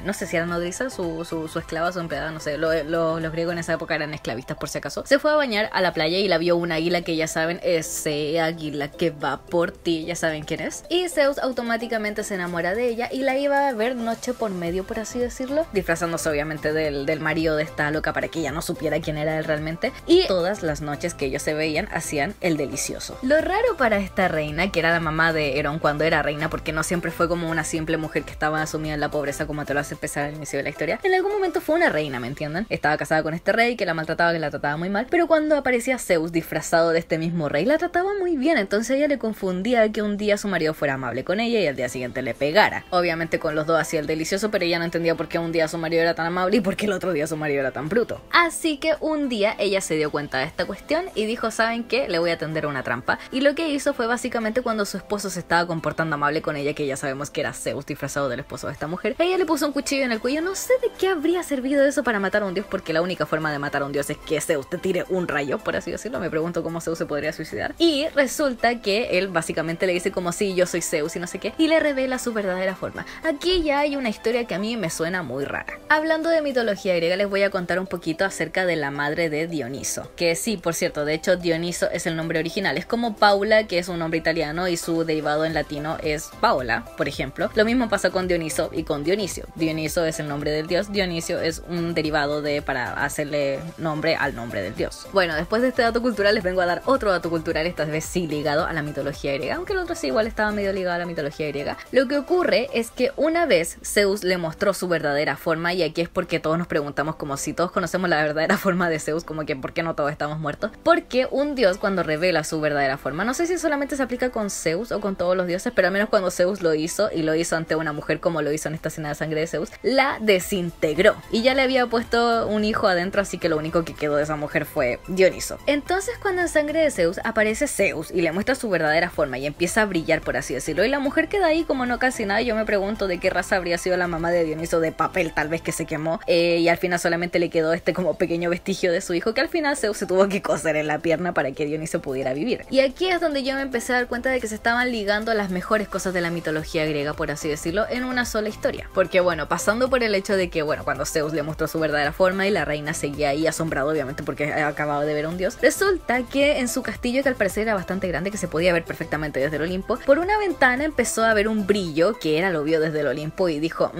no sé si era nodriza, su esclava, su empleada, no sé, los griegos en esa época eran esclavistas por si acaso. Se fue a bañar a la playa y la vio una águila que ya saben, ese águila que va por ti, ya saben quién es. Y Zeus automáticamente se enamora de ella y la iba a ver noche por medio, por así decirlo, disfrazándose obviamente del marido de esta loca para que ella no supiera quién era él realmente, y todas las noches que ellos se veían hacían el delicioso. Lo raro para esta reina, que era la mamá de Herón cuando era reina, porque no siempre fue como una simple mujer que estaba asumida en la pobreza como te lo hace empezar al inicio de la historia, en algún momento fue una reina, ¿me entienden? Estaba casada con este rey que la maltrataba, que la trataba muy mal, pero cuando aparecía Zeus disfrazado de este mismo rey la trataba muy bien, entonces ella le confundía que un día su marido fuera amable con ella y al día siguiente le pegara. Obviamente con los dos hacía el delicioso, pero ella no entendía por qué un día su marido era tan amable y por qué el otro día su marido era tan bruto. Así que un día ella se dio cuenta de esta cuestión y dijo: ¿saben qué? Le voy a tender una trampa. Y lo que hizo fue básicamente, cuando su esposo se estaba comportando amable con ella, que ya sabemos que era Zeus disfrazado del esposo de esta mujer, ella le puso un cuchillo en el cuello. No sé de qué habría servido eso para matar a un dios, porque la única forma de matar a un dios es que Zeus te tire un rayo, por así decirlo. Me pregunto cómo Zeus se podría suicidar. Y resulta que él básicamente le dice como: sí, yo soy Zeus y no sé qué, y le revela su verdadera forma. Aquí ya hay una historia que a mí me suena muy rara. Hablando de mitología griega, les voy a contar un poquito acerca de la madre de Dioniso, que sí, por cierto, de hecho Dioniso es el nombre original, es como Paula, que es un nombre italiano y su derivado en latino es Paola, por ejemplo. Lo mismo pasa con Dioniso y con Dionisio. Dioniso es el nombre del dios, Dionisio es un derivado para hacerle nombre al nombre del dios. Bueno, después de este dato cultural les vengo a dar otro dato cultural, esta vez sí ligado a la mitología griega, aunque el otro sí igual estaba medio ligado a la mitología griega. Lo que ocurre es que una vez Zeus le mostró su verdadera forma, y aquí es porque todos nos preguntamos como si todos conocemos la verdadera forma de Zeus, como que ¿por qué no todos estamos muertos? Porque un dios cuando revela su verdadera forma, no sé si solamente se aplica con Zeus o con todos los dioses, pero al menos cuando Zeus lo hizo, y lo hizo ante una mujer como lo hizo en esta escena de sangre de Zeus, la desintegró y ya le había puesto un hijo adentro, así que lo único que quedó de esa mujer fue Dioniso. Entonces cuando en sangre de Zeus aparece Zeus y le muestra su verdadera forma y empieza a brillar, por así decirlo, y la mujer queda ahí como no casi nada. Yo me pregunto de qué raza habría sido la mamá de Dioniso, de papel tal vez, que se quemó, y al final solamente le quedó este como pequeño vestigio de su hijo, que al final Zeus se tuvo que coser en la pierna para que Dioniso pudiera vivir. Y aquí es donde yo me empecé a dar cuenta de que se estaban ligando las mejores cosas de la mitología griega, por así decirlo, en una sola historia. Porque bueno, pasando por el hecho de que bueno, cuando Zeus le mostró su verdadera forma y la reina seguía ahí asombrada obviamente porque acababa de ver a un dios. Resulta que en su castillo, que al parecer era bastante grande, que se podía ver perfectamente desde el Olimpo, por una ventana empezó a ver un brillo que era, lo vio desde el Olimpo y dijo,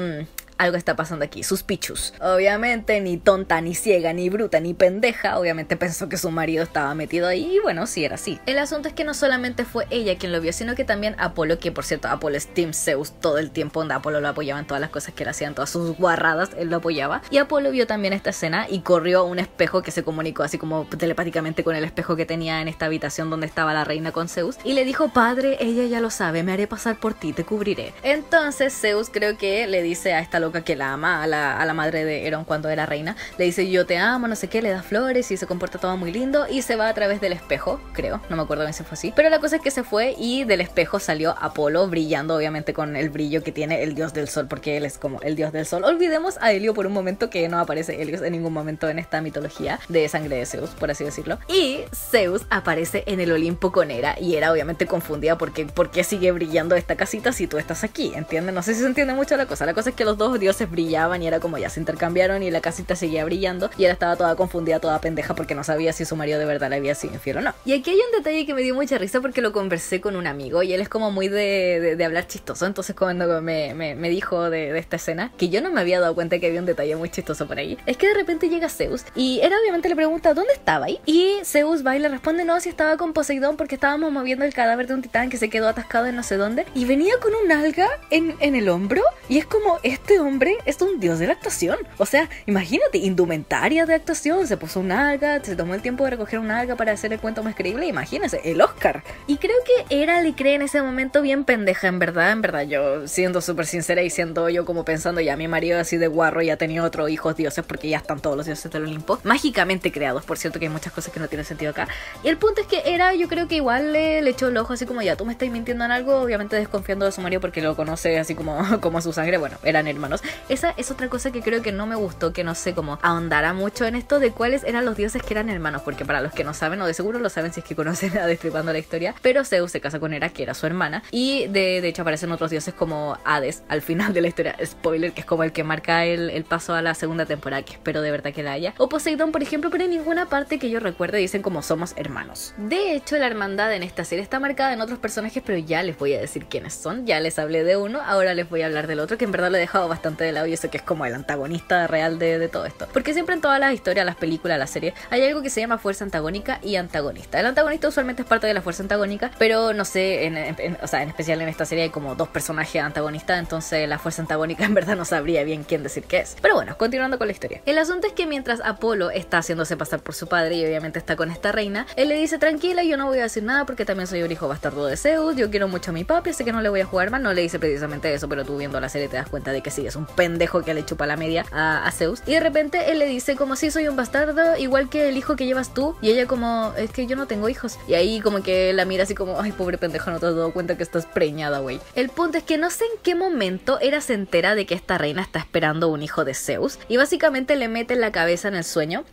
algo está pasando aquí, suspicious. Obviamente ni tonta, ni ciega, ni bruta, ni pendeja, obviamente pensó que su marido estaba metido ahí y bueno, sí era así. El asunto es que no solamente fue ella quien lo vio, sino que también Apolo, que por cierto Apolo es Team Zeus todo el tiempo, donde Apolo lo apoyaba en todas las cosas que él hacía, en todas sus guarradas, él lo apoyaba. Y Apolo vio también esta escena y corrió a un espejo que se comunicó así como telepáticamente con el espejo que tenía en esta habitación donde estaba la reina con Zeus y le dijo, padre, ella ya lo sabe, me haré pasar por ti, te cubriré. Entonces Zeus creo que le dice a esta que la ama, a la madre de Herón cuando era reina, le dice yo te amo, no sé qué, le da flores y se comporta todo muy lindo y se va a través del espejo, creo, no me acuerdo bien si fue así, pero la cosa es que se fue y del espejo salió Apolo brillando obviamente con el brillo que tiene el dios del sol, porque él es como el dios del sol. Olvidemos a Helio por un momento, que no aparece Helios en ningún momento en esta mitología de sangre de Zeus, por así decirlo, y Zeus aparece en el Olimpo con Hera y Hera obviamente confundida porque ¿por qué sigue brillando esta casita si tú estás aquí? ¿Entienden? No sé si se entiende mucho la cosa es que los dos dioses brillaban y era como ya se intercambiaron y la casita seguía brillando y ella estaba toda confundida, toda pendeja porque no sabía si su marido de verdad le había sido infiel o no. Y aquí hay un detalle que me dio mucha risa porque lo conversé con un amigo y él es como muy de hablar chistoso, entonces cuando me dijo de esta escena, que yo no me había dado cuenta que había un detalle muy chistoso por ahí, es que de repente llega Zeus y él obviamente le pregunta ¿dónde estaba ahí? Y Zeus va y le responde no, si estaba con Poseidón porque estábamos moviendo el cadáver de un titán que se quedó atascado en no sé dónde y venía con un alga en el hombro y es como este hombre es un dios de la actuación. O sea, imagínate, indumentaria de actuación, se puso una alga, se tomó el tiempo de recoger una alga para hacer el cuento más creíble, imagínense, el Oscar. Y creo que Hera le cree en ese momento bien pendeja, en verdad, yo siendo súper sincera y siendo yo como pensando ya mi marido así de guarro ya tenía otros hijos dioses porque ya están todos los dioses del Olimpo, mágicamente creados, por cierto que hay muchas cosas que no tienen sentido acá. Y el punto es que Hera yo creo que igual le echó el ojo así como ya tú me estás mintiendo en algo, obviamente desconfiando de su marido porque lo conoce así como su sangre, bueno, eran hermanos. Esa es otra cosa que creo que no me gustó, que no sé cómo ahondara mucho en esto de cuáles eran los dioses que eran hermanos, porque para los que no saben, o de seguro lo saben si es que conocen a Destripando la Historia, pero Zeus se casa con Hera, que era su hermana, y de hecho aparecen otros dioses como Hades al final de la historia, spoiler, que es como el que marca el paso a la segunda temporada, que espero de verdad que la haya, o Poseidón por ejemplo, pero en ninguna parte que yo recuerde dicen como somos hermanos. De hecho la hermandad en esta serie está marcada en otros personajes, pero ya les voy a decir quiénes son, ya les hablé de uno, ahora les voy a hablar del otro, que en verdad lo he dejado bastante de lado y eso que es como el antagonista real de todo esto, porque siempre en todas las historias, las películas, las series, hay algo que se llama fuerza antagónica y antagonista. El antagonista usualmente es parte de la fuerza antagónica, pero no sé, o sea, en especial en esta serie hay como dos personajes antagonistas, entonces la fuerza antagónica en verdad no sabría bien quién decir qué es. Pero bueno, continuando con la historia. El asunto es que mientras Apolo está haciéndose pasar por su padre y obviamente está con esta reina, él le dice tranquila, yo no voy a decir nada porque también soy un hijo bastardo de Zeus, yo quiero mucho a mi papi, así que no le voy a jugar más. No le dice precisamente eso, pero tú viendo la serie te das cuenta de que sí, es un pendejo que le chupa la media a Zeus. Y de repente él le dice como si soy un bastardo, igual que el hijo que llevas tú, y ella como es que yo no tengo hijos. Y ahí como que la mira así como ay pobre pendejo, no te has dado cuenta que estás preñada, güey. El punto es que no sé en qué momento Hera se entera de que esta reina está esperando un hijo de Zeus y básicamente le mete en la cabeza en el sueño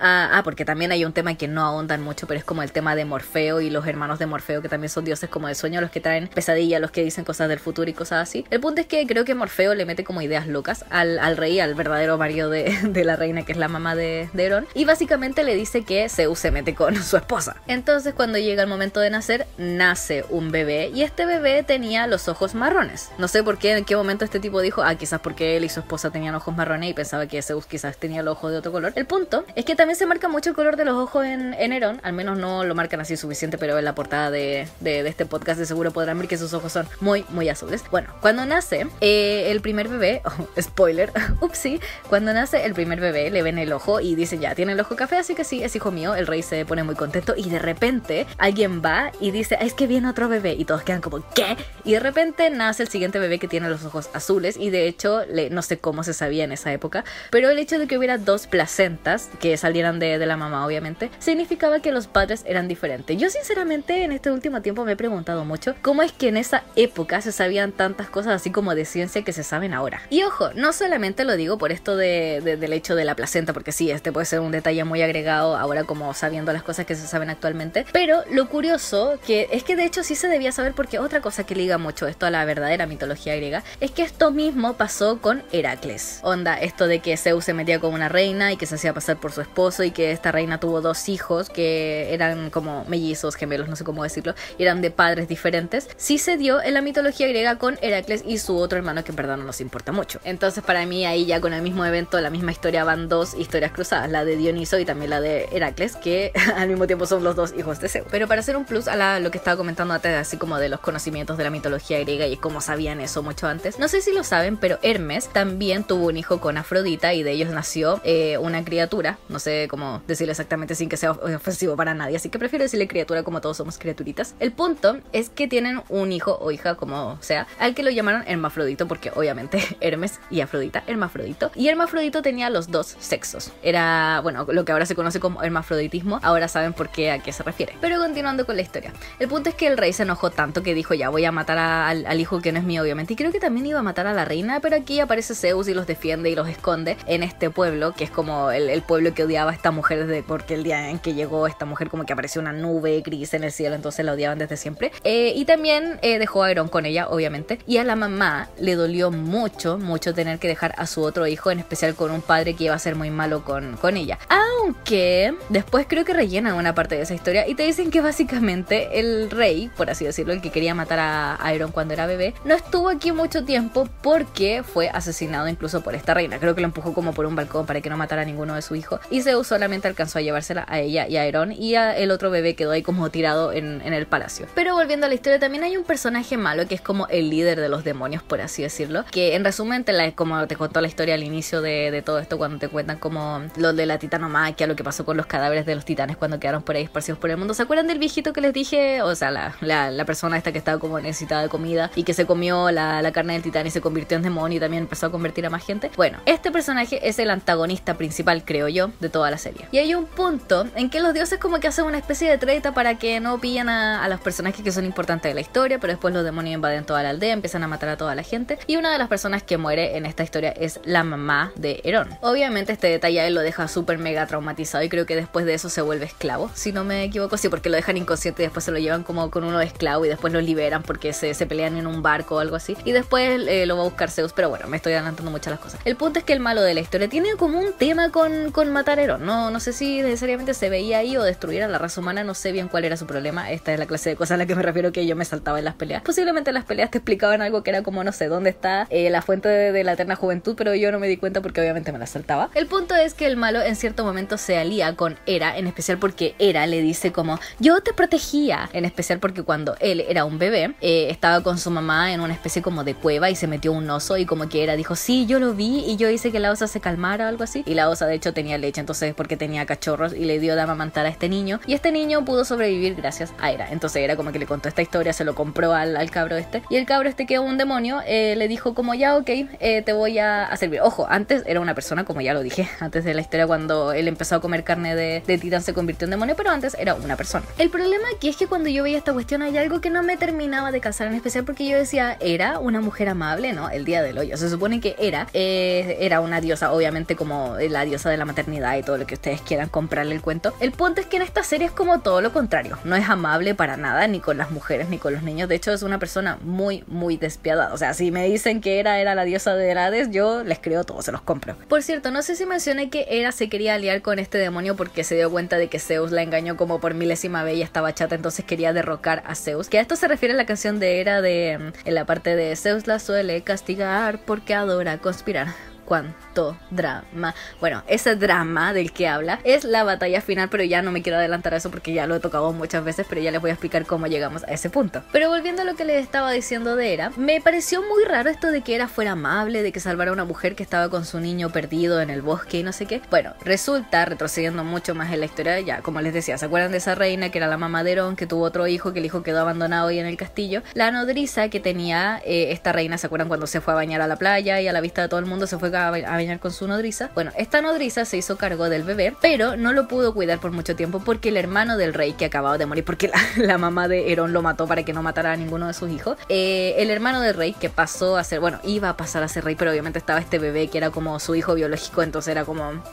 porque también hay un tema que no ahondan mucho, pero es como el tema de Morfeo y los hermanos de Morfeo, que también son dioses como del sueño, los que traen pesadillas, los que dicen cosas del futuro y cosas así. El punto es que creo que Morfeo le mete como ideas locas al rey, al verdadero marido de la reina, que es la mamá de Herón, y básicamente le dice que Zeus se mete con su esposa. Entonces cuando llega el momento de nacer, nace un bebé y este bebé tenía los ojos marrones. No sé por qué, en qué momento este tipo dijo, quizás porque él y su esposa tenían ojos marrones y pensaba que Zeus quizás tenía los ojos de otro color. El punto es que también se marca mucho el color de los ojos en Herón, al menos no lo marcan así suficiente, pero en la portada de este podcast de seguro podrán ver que sus ojos son muy, muy azules. Bueno, cuando nace el primer bebé, spoiler, upsí, cuando nace el primer bebé le ven el ojo y dice ya, tiene el ojo café, así que sí, es hijo mío. El rey se pone muy contento y de repente alguien va y dice, es que viene otro bebé, y todos quedan como, ¿qué? Y de repente nace el siguiente bebé que tiene los ojos azules y de hecho, no sé cómo se sabía en esa época, pero el hecho de que hubiera dos placentas que salieran de la mamá obviamente, significaba que los padres eran diferentes. Yo sinceramente en este último tiempo me he preguntado mucho cómo es que en esa época se sabían tantas cosas así como de ciencia que se saben ahora. Y ojo, ojo, no solamente lo digo por esto del hecho de la placenta, porque sí, este puede ser un detalle muy agregado ahora como sabiendo las cosas que se saben actualmente, pero lo curioso que es que de hecho sí se debía saber, porque otra cosa que liga mucho esto a la verdadera mitología griega es que esto mismo pasó con Heracles. Onda, esto de que Zeus se metía con una reina y que se hacía pasar por su esposo y que esta reina tuvo dos hijos que eran como mellizos, gemelos, no sé cómo decirlo, y eran de padres diferentes, sí se dio en la mitología griega con Heracles y su otro hermano que en verdad no nos importa mucho. Entonces para mí ahí ya con el mismo evento, la misma historia, van dos historias cruzadas, la de Dioniso y también la de Heracles, que al mismo tiempo son los dos hijos de Zeus. Pero para hacer un plus a lo que estaba comentando antes, así como de los conocimientos de la mitología griega y cómo sabían eso mucho antes, no sé si lo saben, pero Hermes también tuvo un hijo con Afrodita y de ellos nació una criatura, no sé cómo decirlo exactamente sin que sea ofensivo para nadie, así que prefiero decirle criatura, como todos somos criaturitas. El punto es que tienen un hijo o hija, como sea, al que lo llamaron Hermafrodito, porque obviamente Hermes y Afrodita, Hermafrodito, y Hermafrodito tenía los dos sexos. Era, bueno, lo que ahora se conoce como hermafroditismo, ahora saben por qué, a qué se refiere. Pero continuando con la historia, el punto es que el rey se enojó tanto que dijo, ya voy a matar al hijo que no es mío, obviamente, y creo que también iba a matar a la reina, pero aquí aparece Zeus y los defiende y los esconde en este pueblo, que es como el pueblo que odiaba a esta mujer desde, porque el día en que llegó esta mujer como que apareció una nube gris en el cielo, entonces la odiaban desde siempre. Y también dejó a Herón con ella, obviamente, y a la mamá le dolió mucho tener que dejar a su otro hijo, en especial con un padre que iba a ser muy malo con ella. Aunque después creo que rellenan una parte de esa historia y te dicen que básicamente el rey, por así decirlo, el que quería matar a Herón cuando era bebé, no estuvo aquí mucho tiempo porque fue asesinado incluso por esta reina. Creo que lo empujó como por un balcón para que no matara a ninguno de su hijo, y Zeus solamente alcanzó a llevársela a ella y a Herón, y el otro bebé quedó ahí como tirado en el palacio. Pero volviendo a la historia, también hay un personaje malo que es como el líder de los demonios, por así decirlo, que en resumen como te contó la historia al inicio de todo esto, cuando te cuentan como lo de la titanomaquia, lo que pasó con los cadáveres de los titanes cuando quedaron por ahí esparcidos por el mundo. ¿Se acuerdan del viejito que les dije? O sea, la persona esta que estaba como necesitada de comida y que se comió la carne del titán y se convirtió en demonio y también empezó a convertir a más gente. Bueno, este personaje es el antagonista principal, creo yo, de toda la serie. Y hay un punto en que los dioses como que hacen una especie de treta para que no pillen a los personajes que son importantes de la historia, pero después los demonios invaden toda la aldea, empiezan a matar a toda la gente, y una de las personas que muere en esta historia es la mamá de Herón. Obviamente este detalle a él lo deja súper mega traumatizado y creo que después de eso se vuelve esclavo, si no me equivoco, sí, porque lo dejan inconsciente y después se lo llevan como con uno de esclavo y después lo liberan porque se pelean en un barco o algo así, y después lo va a buscar Zeus, pero bueno, me estoy adelantando muchas las cosas. El punto es que el malo de la historia tiene como un tema con matar a Herón, no sé si necesariamente se veía ahí o destruir a la raza humana, no sé bien cuál era su problema. Esta es la clase de cosas a la que me refiero, que yo me saltaba en las peleas. Posiblemente en las peleas te explicaban algo que era como, no sé, dónde está la fuente de la eterna juventud, pero yo no me di cuenta porque obviamente me la saltaba. El punto es que el malo en cierto momento se alía con Hera, en especial porque Hera le dice como, yo te protegía, en especial porque cuando él era un bebé, estaba con su mamá en una especie como de cueva y se metió un oso y como que Hera dijo, sí, yo lo vi y yo hice que la osa se calmara o algo así, y la osa de hecho tenía leche, entonces porque tenía cachorros, y le dio de amamantar a este niño, y este niño pudo sobrevivir gracias a Hera. Entonces Hera como que le contó esta historia, se lo compró al cabro este, y el cabro este, que es un demonio, le dijo como, ya, ok, te voy a servir. Ojo, antes era una persona, como ya lo dije antes de la historia, cuando él empezó a comer carne de titán se convirtió en demonio, pero antes era una persona. El problema aquí es que cuando yo veía esta cuestión hay algo que no me terminaba de casar, en especial porque yo decía, era una mujer amable, ¿no? El día del hoyo, se supone que era una diosa, obviamente como la diosa de la maternidad y todo lo que ustedes quieran comprarle el cuento. El punto es que en esta serie es como todo lo contrario, no es amable para nada, ni con las mujeres ni con los niños. De hecho es una persona muy despiadada. O sea, si me dicen que era la diosa de Hades, yo les creo todo, se los compro. Por cierto, no sé si mencioné que Hera se quería aliar con este demonio porque se dio cuenta de que Zeus la engañó como por milésima vez y estaba chata, entonces quería derrocar a Zeus, que a esto se refiere la canción de Hera en la parte de Zeus la suele castigar porque adora conspirar. Cuánto drama. Bueno, ese drama del que habla es la batalla final, pero ya no me quiero adelantar a eso porque ya lo he tocado muchas veces, pero ya les voy a explicar cómo llegamos a ese punto. Pero volviendo a lo que les estaba diciendo de Hera, me pareció muy raro esto de que Hera fuera amable, de que salvara a una mujer que estaba con su niño perdido en el bosque y no sé qué. Bueno, resulta, retrocediendo mucho más en la historia, ya como les decía, ¿se acuerdan de esa reina que era la mamá de Herón, que tuvo otro hijo, que el hijo quedó abandonado ahí en el castillo? La nodriza que tenía esta reina, ¿se acuerdan cuando se fue a bañar a la playa y a la vista de todo el mundo se fue toca a bañar con su nodriza. Bueno, esta nodriza se hizo cargo del bebé, pero no lo pudo cuidar por mucho tiempo porque el hermano del rey, que acababa de morir porque la mamá de Herón lo mató para que no matara a ninguno de sus hijos, el hermano del rey, que pasó a ser, bueno, iba a pasar a ser rey, pero obviamente estaba este bebé que era como su hijo biológico, entonces era como,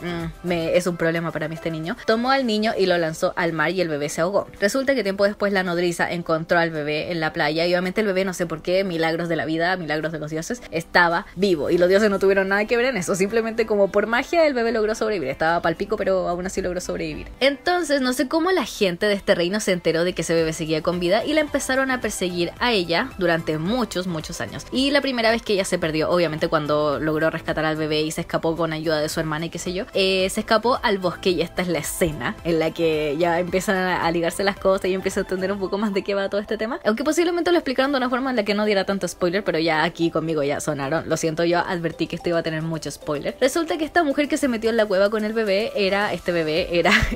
es un problema para mí este niño. Tomó al niño y lo lanzó al mar y el bebé se ahogó. Resulta que tiempo después la nodriza encontró al bebé en la playa y obviamente el bebé, no sé por qué, milagros de la vida, milagros de los dioses, estaba vivo y los dioses no tuvieron nada que ver en eso, simplemente como por magia el bebé logró sobrevivir. Estaba palpico, pero aún así logró sobrevivir. Entonces no sé cómo la gente de este reino se enteró de que ese bebé seguía con vida y la empezaron a perseguir a ella durante muchos años. Y la primera vez que ella se perdió, obviamente cuando logró rescatar al bebé y se escapó con ayuda de su hermana y qué sé yo, se escapó al bosque y esta es la escena en la que ya empiezan a ligarse las cosas y empieza a entender un poco más de qué va todo este tema. Aunque posiblemente lo explicaron de una forma en la que no diera tanto spoiler, pero ya aquí conmigo ya sonaron. Lo siento, yo advertí que esto iba a tener mucho spoiler. Resulta que esta mujer que se metió en la cueva con el bebé era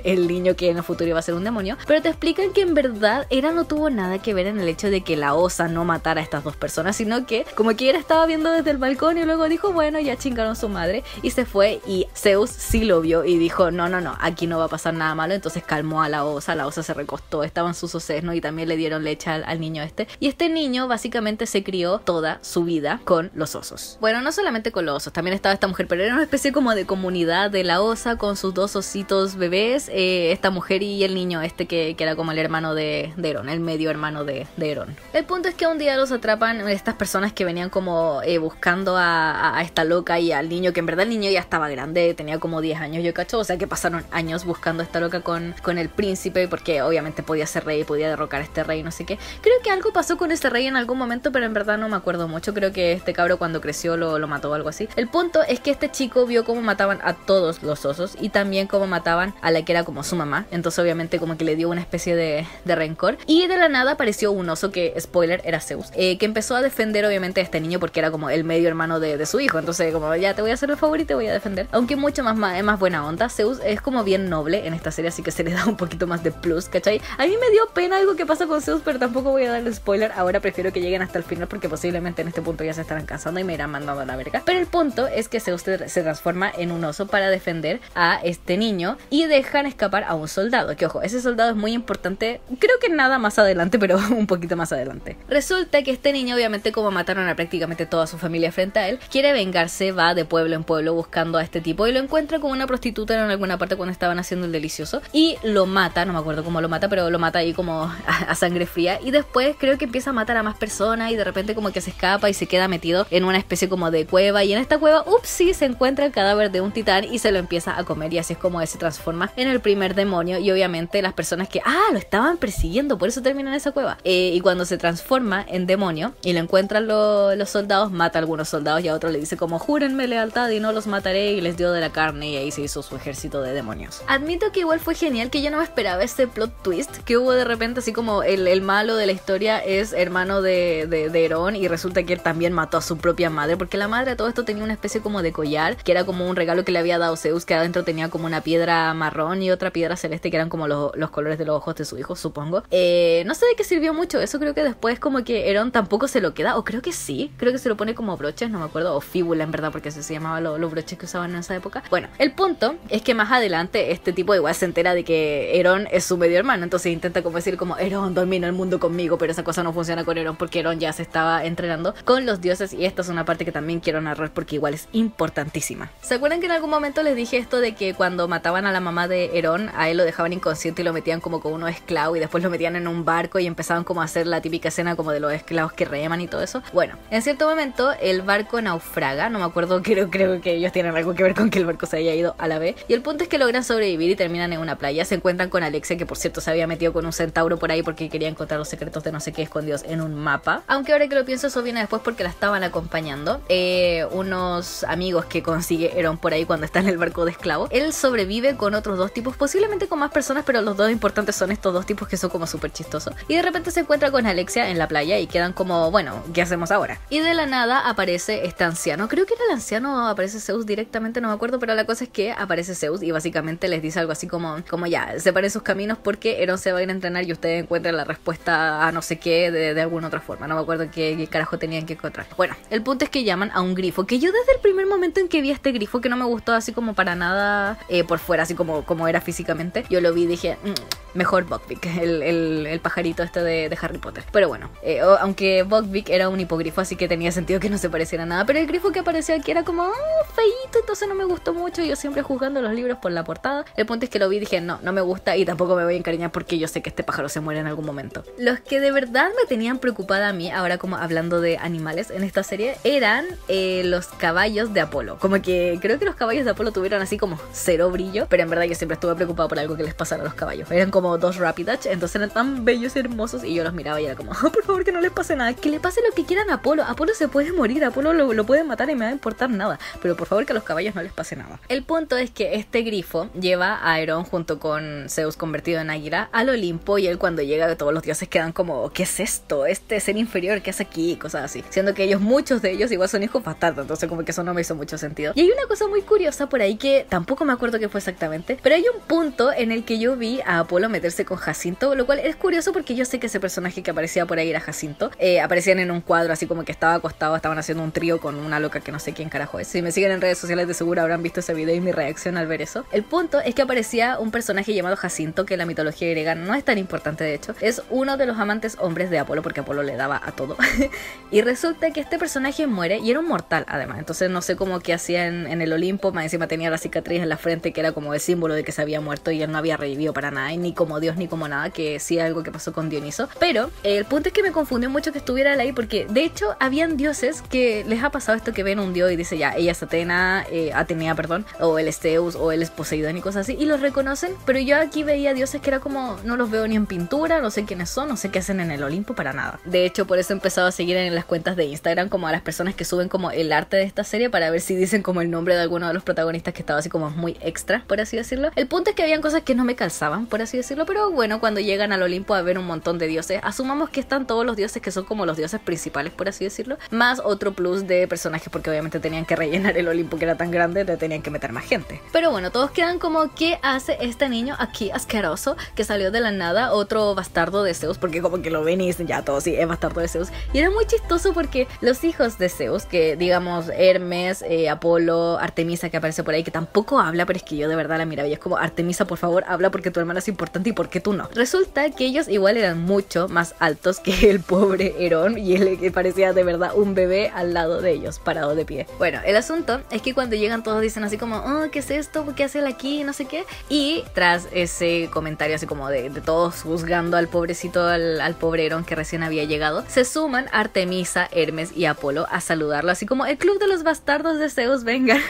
el niño que en el futuro iba a ser un demonio, pero te explican que en verdad Hera no tuvo nada que ver en el hecho de que la osa no matara a estas dos personas, sino que como que Hera estaba viendo desde el balcón y luego dijo, bueno, ya chingaron su madre y se fue, y Zeus sí lo vio y dijo, no, aquí no va a pasar nada malo, entonces calmó a la osa se recostó, estaba en su sosesno y también le dieron leche al niño y este niño básicamente se crió toda su vida con los osos. Bueno, no solamente con los osos, también estaba esta mujer, pero era una especie como de comunidad de la osa con sus dos ositos bebés, esta mujer y el niño que era como el hermano de Herón, el medio hermano de Herón. El punto es que un día los atrapan estas personas que venían como buscando a esta loca y al niño, que en verdad el niño ya estaba grande, tenía como 10 años, yo cacho, o sea que pasaron años buscando a esta loca con el príncipe, porque obviamente podía ser rey, podía derrocar a este rey, no sé qué. Creo que algo pasó con ese rey en algún momento, pero en verdad no me acuerdo mucho. Creo que este cabro cuando creció lo mató o algo así. El punto es que este chico vio cómo mataban a todos los osos y también cómo mataban a la que era como su mamá, entonces obviamente como que le dio una especie de rencor, y de la nada apareció un oso que, spoiler, era Zeus, que empezó a defender obviamente a este niño porque era como el medio hermano de su hijo, entonces como ya te voy a hacer el favor y te voy a defender, aunque mucho más buena onda. Zeus es como bien noble en esta serie, así que se le da un poquito más de plus, ¿cachai? A mí me dio pena algo que pasa con Zeus, pero tampoco voy a darle spoiler, ahora prefiero que lleguen hasta el final porque posiblemente en este punto ya se estarán cansando y me irán mandando a la verga. Pero el punto es que Zeus se transforma en un oso para defender a este niño y dejan escapar a un soldado, que ojo, ese soldado es muy importante, creo que nada más adelante, pero un poquito más adelante. Resulta que este niño, obviamente como mataron a prácticamente toda su familia frente a él, quiere vengarse, va de pueblo en pueblo buscando a este tipo y lo encuentra con una prostituta en alguna parte cuando estaban haciendo el delicioso y lo mata, no me acuerdo cómo lo mata, pero lo mata ahí como a sangre fría, y después creo que empieza a matar a más personas y de repente como que se escapa y se queda metido en una especie como de cueva, y en esta cueva, sí, se encuentra el cadáver de un titán y se lo empieza a comer, y así es como se transforma en el primer demonio. Y obviamente las personas que lo estaban persiguiendo, por eso termina en esa cueva, y cuando se transforma en demonio y lo encuentran los soldados, mata a algunos soldados y a otros le dice como júrenme lealtad y no los mataré, y les dio de la carne y ahí se hizo su ejército de demonios. Admito que igual fue genial, que yo no me esperaba este plot twist que hubo de repente, así como el malo de la historia es hermano de Herón y resulta que él también mató a su propia madre, porque la madre de todo esto tenía una especie como de collar que era como un regalo que le había dado Zeus, que adentro tenía como una piedra marrón y otra piedra celeste que eran como los colores de los ojos de su hijo, supongo. No sé de qué sirvió mucho eso, creo que después como que Herón tampoco se lo queda, o creo que sí, creo que se lo pone como broches, no me acuerdo, o fíbula en verdad, porque así se llamaban los broches que usaban en esa época. Bueno, el punto es que más adelante este tipo igual se entera de que Herón es su medio hermano, entonces intenta como decir como Herón domina el mundo conmigo, pero esa cosa no funciona con Herón porque Herón ya se estaba entrenando con los dioses, y esta es una parte que también quiero narrar porque igual es importantísima. ¿Se acuerdan que en algún momento les dije esto de que cuando mataban a la mamá de Herón, a él lo dejaban inconsciente y lo metían como con unos esclavos y después lo metían en un barco y empezaban como a hacer la típica escena como de los esclavos que reman y todo eso? Bueno, en cierto momento el barco naufraga, no me acuerdo, creo que ellos tienen algo que ver con que el barco se haya ido a la vez, y el punto es que logran sobrevivir y terminan en una playa, se encuentran con Alexia, que por cierto se había metido con un centauro por ahí porque quería encontrar los secretos de no sé qué escondidos en un mapa, aunque ahora que lo pienso eso viene después porque la estaban acompañando unos amigos que consigue Herón por ahí cuando está en el barco de esclavos. Él sobrevive con otros dos tipos, posiblemente con más personas, pero los dos importantes son estos dos tipos que son como súper chistosos, y de repente se encuentra con Alexia en la playa y quedan como, bueno, ¿qué hacemos ahora? Y de la nada aparece este anciano, creo que era el anciano, aparece Zeus directamente, no me acuerdo, pero la cosa es que aparece Zeus y básicamente les dice algo así como ya, separen sus caminos porque Herón se va a ir a entrenar y ustedes encuentran la respuesta a no sé qué de alguna otra forma, no me acuerdo qué carajo tenían que encontrar. Bueno, el punto es que llaman a un grifo, que yo desde el primer momento en que vi este grifo, que no me gustó así como para nada por fuera, así como era físicamente. Yo lo vi y dije, mejor Buckbeak, el pajarito este de Harry Potter. Pero bueno, aunque Buckbeak era un hipogrifo, así que tenía sentido que no se pareciera a nada. Pero el grifo que aparecía aquí era como feíto, entonces no me gustó mucho. Yo siempre juzgando los libros por la portada. El punto es que lo vi y dije, no me gusta y tampoco me voy a encariñar porque yo sé que este pájaro se muere en algún momento. Los que de verdad me tenían preocupada a mí, ahora como hablando de animales en esta serie, eran los caballos de Apolo. Como que creo que los caballos de Apolo tuvieron así como cero brillo, pero en verdad yo siempre estuve preocupada por algo que les pasara a los caballos. Eran como dos Rapidash, entonces eran tan bellos y hermosos y yo los miraba y era como, por favor que no les pase nada, que le pase lo que quieran a Apolo. Apolo se puede morir, Apolo lo puede matar y me va a importar nada, pero por favor que a los caballos no les pase nada. El punto es que este grifo lleva a Aerón junto con Zeus convertido en águila al Olimpo y él cuando llega todos los dioses quedan como, ¿qué es esto? Este ser inferior, ¿qué hace aquí? Cosas así. Siendo que ellos, muchos de ellos igual son hijos bastardos, entonces como que eso no me hizo mucho sentido. Y hay una cosa muy curiosa por ahí que tampoco me acuerdo qué fue exactamente, pero hay un punto en el que yo vi a Apolo meterse con Jacinto, lo cual es curioso porque yo sé que ese personaje que aparecía por ahí era Jacinto. Aparecían en un cuadro así como que estaba acostado, estaban haciendo un trío con una loca que no sé quién carajo es. Si me siguen en redes sociales de seguro habrán visto ese video y mi reacción al ver eso. El punto es que aparecía un personaje llamado Jacinto, que en la mitología griega no es tan importante de hecho, es uno de los amantes hombres de Apolo porque Apolo le daba a todo. Y resulta que este personaje muere y era un mortal además, entonces no sé cómo que hacía en el Olimpo, más encima tenía la cicatriz en la frente que era como el símbolo de que se había muerto y él no había revivido para nada, y ni como Dios ni como nada, que sí algo que pasó con Dioniso. Pero el punto es que me confundió mucho que estuviera él ahí porque de hecho habían dioses que les ha pasado esto, que ven un dios y dice ya, ella es Atenea, perdón, o él es Zeus o él es Poseidón y cosas así, y los reconocen, pero yo aquí veía dioses que era como, no los veo ni en pintura, no sé quiénes son, no sé qué hacen en el Olimpo para nada. De hecho por eso he empezado a seguir en las cuentas de Instagram como a las personas que suben como el arte de esta serie para ver si dicen como el nombre de alguno de los protagonistas que estaba así como muy extra, por así decirlo. El punto es que habían cosas que no me calzaban, por así decirlo, pero bueno, cuando llegan al Olimpo a ver un montón de dioses, asumamos que están todos los dioses que son como los dioses principales, por así decirlo, más otro plus de personajes porque obviamente tenían que rellenar el Olimpo que era tan grande, le tenían que meter más gente. Pero bueno, todos quedan como, ¿qué hace este niño aquí asqueroso que salió de la nada? Otro bastardo de Zeus, porque como que lo ven y dicen ya todo, sí, es bastardo de Zeus. Y era muy chistoso porque los hijos de Zeus, que digamos Hermes, Apolo, Artemisa que aparece por ahí, que tampoco habla, pero es que yo de verdad la miraba y es como, Artemisa, por favor, habla porque tu hermana es importante y porque tú no. Resulta que ellos igual eran mucho más altos que el pobre Herón y él que parecía de verdad un bebé al lado de ellos, parado de pie. Bueno, el asunto es que cuando llegan todos dicen así como, oh, ¿qué es esto? ¿Qué hace él aquí? No sé qué. Y tras ese comentario así como de todos juzgando al pobrecito, al pobre Herón que recién había llegado, se suman Artemisa, Hermes y Apolo a saludarlo así como, el club de los bastardos de Zeus, vengan,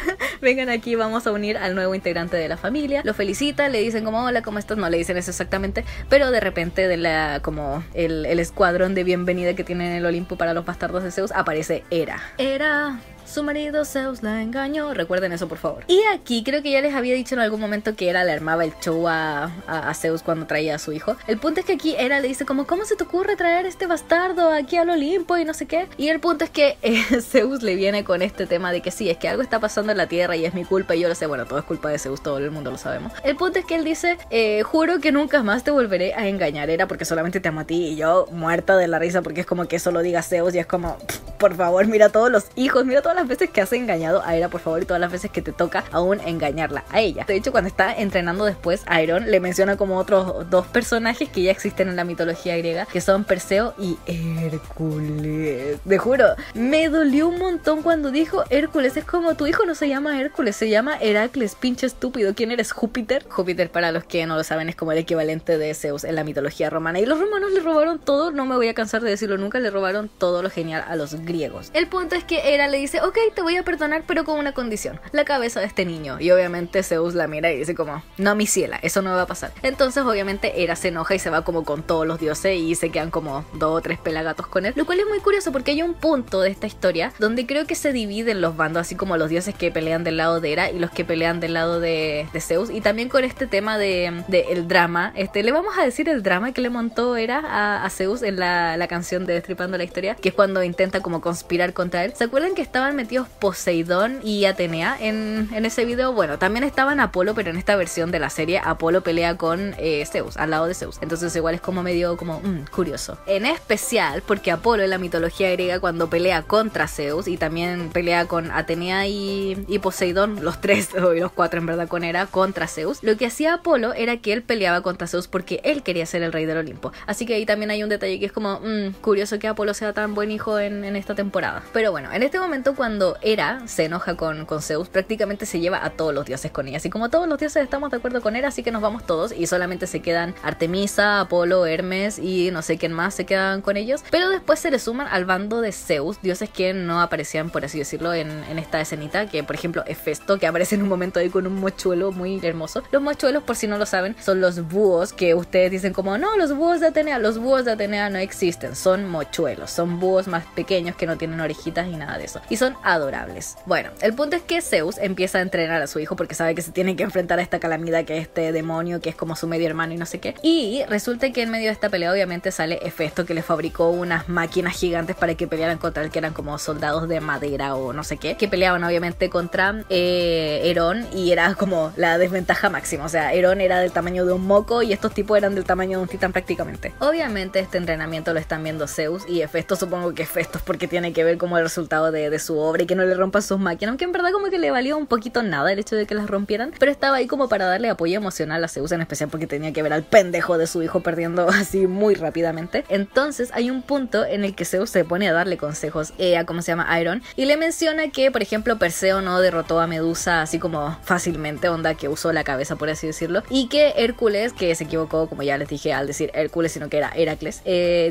vengan aquí, vamos a unir al nuevo integrante de la familia. Lo felicitan, le dicen como, hola, ¿cómo estás? No le dicen eso exactamente, pero de repente de la como el escuadrón de bienvenida que tienen en el Olimpo para los bastardos de Zeus aparece Hera. Su marido Zeus la engañó. Recuerden eso, por favor. Y aquí creo que ya les había dicho en algún momento que Hera le armaba el show a Zeus cuando traía a su hijo. El punto es que aquí Hera le dice como, ¿cómo se te ocurre traer este bastardo aquí al Olimpo y no sé qué? Y el punto es que Zeus le viene con este tema de que sí, es que algo está pasando en la tierra y es mi culpa y yo lo sé. Bueno, todo es culpa de Zeus, todo el mundo lo sabemos. El punto es que él dice, juro que nunca más te volveré a engañar, Hera, porque solamente te amo a ti. Y yo muerta de la risa porque es como que eso lo diga Zeus y es como, por favor, mira todos los hijos, mira todas las veces que has engañado a Hera, por favor, y todas las veces que te toca aún engañarla a ella. De hecho, cuando está entrenando después, Aerón le menciona como otros dos personajes que ya existen en la mitología griega, que son Perseo y Hércules. Te juro, me dolió un montón cuando dijo Hércules. Es como, tu hijo no se llama Hércules, se llama Heracles, pinche estúpido. ¿Quién eres? ¿Júpiter? Júpiter, para los que no lo saben, es como el equivalente de Zeus en la mitología romana. Y los romanos le robaron todo, no me voy a cansar de decirlo nunca, le robaron todo lo genial a los griegos. El punto es que Hera le dice, ok, te voy a perdonar, pero con una condición, la cabeza de este niño. Y obviamente Zeus la mira y dice como, no, mi ciela, eso no va a pasar. Entonces obviamente Hera se enoja y se va como con todos los dioses y se quedan como 2 o 3 pelagatos con él, lo cual es muy curioso porque hay un punto de esta historia donde creo que se dividen los bandos, así como los dioses que pelean del lado de Hera y los que pelean del lado de Zeus. Y también con este tema de el drama, le vamos a decir el drama que le montó Hera a Zeus en la canción de Destripando la Historia, que es cuando intenta como conspirar contra él. ¿Se acuerdan que estaban estaban metidos Poseidón y Atenea en ese video. Bueno, también estaban Apolo, pero en esta versión de la serie Apolo pelea con Zeus, al lado de Zeus. Entonces igual es como medio como curioso. En especial porque Apolo en la mitología griega, cuando pelea contra Zeus y también pelea con Atenea y Poseidón, los tres y los cuatro en verdad con Hera, contra Zeus, lo que hacía Apolo era que él peleaba contra Zeus porque él quería ser el rey del Olimpo. Así que ahí también hay un detalle que es como curioso que Apolo sea tan buen hijo en esta temporada. Pero bueno, en este momento cuando Hera se enoja con Zeus, prácticamente se lleva a todos los dioses con ella. Así como todos los dioses estamos de acuerdo con Hera, así que nos vamos todos, y solamente se quedan Artemisa, Apolo, Hermes y no sé quién más se quedan con ellos. Pero después se le suman al bando de Zeus, dioses que no aparecían, por así decirlo, en esta escenita, que por ejemplo Hefesto, que aparece en un momento ahí con un mochuelo muy hermoso. Los mochuelos, por si no lo saben, son los búhos que ustedes dicen como no, los búhos de Atenea. Los búhos de Atenea no existen, son mochuelos, son búhos más pequeños que no tienen orejitas ni nada de eso, y son adorables. Bueno, el punto es que Zeus empieza a entrenar a su hijo porque sabe que se tiene que enfrentar a esta calamidad, que es este demonio que es como su medio hermano y no sé qué. Y resulta que en medio de esta pelea obviamente sale Hefesto, que le fabricó unas máquinas gigantes para que pelearan contra él, que eran como soldados de madera o no sé qué, que peleaban obviamente contra Herón, y era como la desventaja máxima. O sea, Herón era del tamaño de un moco y estos tipos eran del tamaño de un titán prácticamente. Obviamente este entrenamiento lo están viendo Zeus y Hefesto, supongo que Hefesto es porque tiene que ver como el resultado de su obra y que no le rompan sus máquinas, aunque en verdad como que le valía un poquito nada el hecho de que las rompieran, pero estaba ahí como para darle apoyo emocional a Zeus, en especial porque tenía que ver al pendejo de su hijo perdiendo así muy rápidamente. Entonces hay un punto en el que Zeus se pone a darle consejos a ¿cómo se llama? A Herón, y le menciona que por ejemplo Perseo no derrotó a Medusa así como fácilmente, onda que usó la cabeza por así decirlo, y que Hércules, que se equivocó como ya les dije al decir Hércules, sino que era Heracles,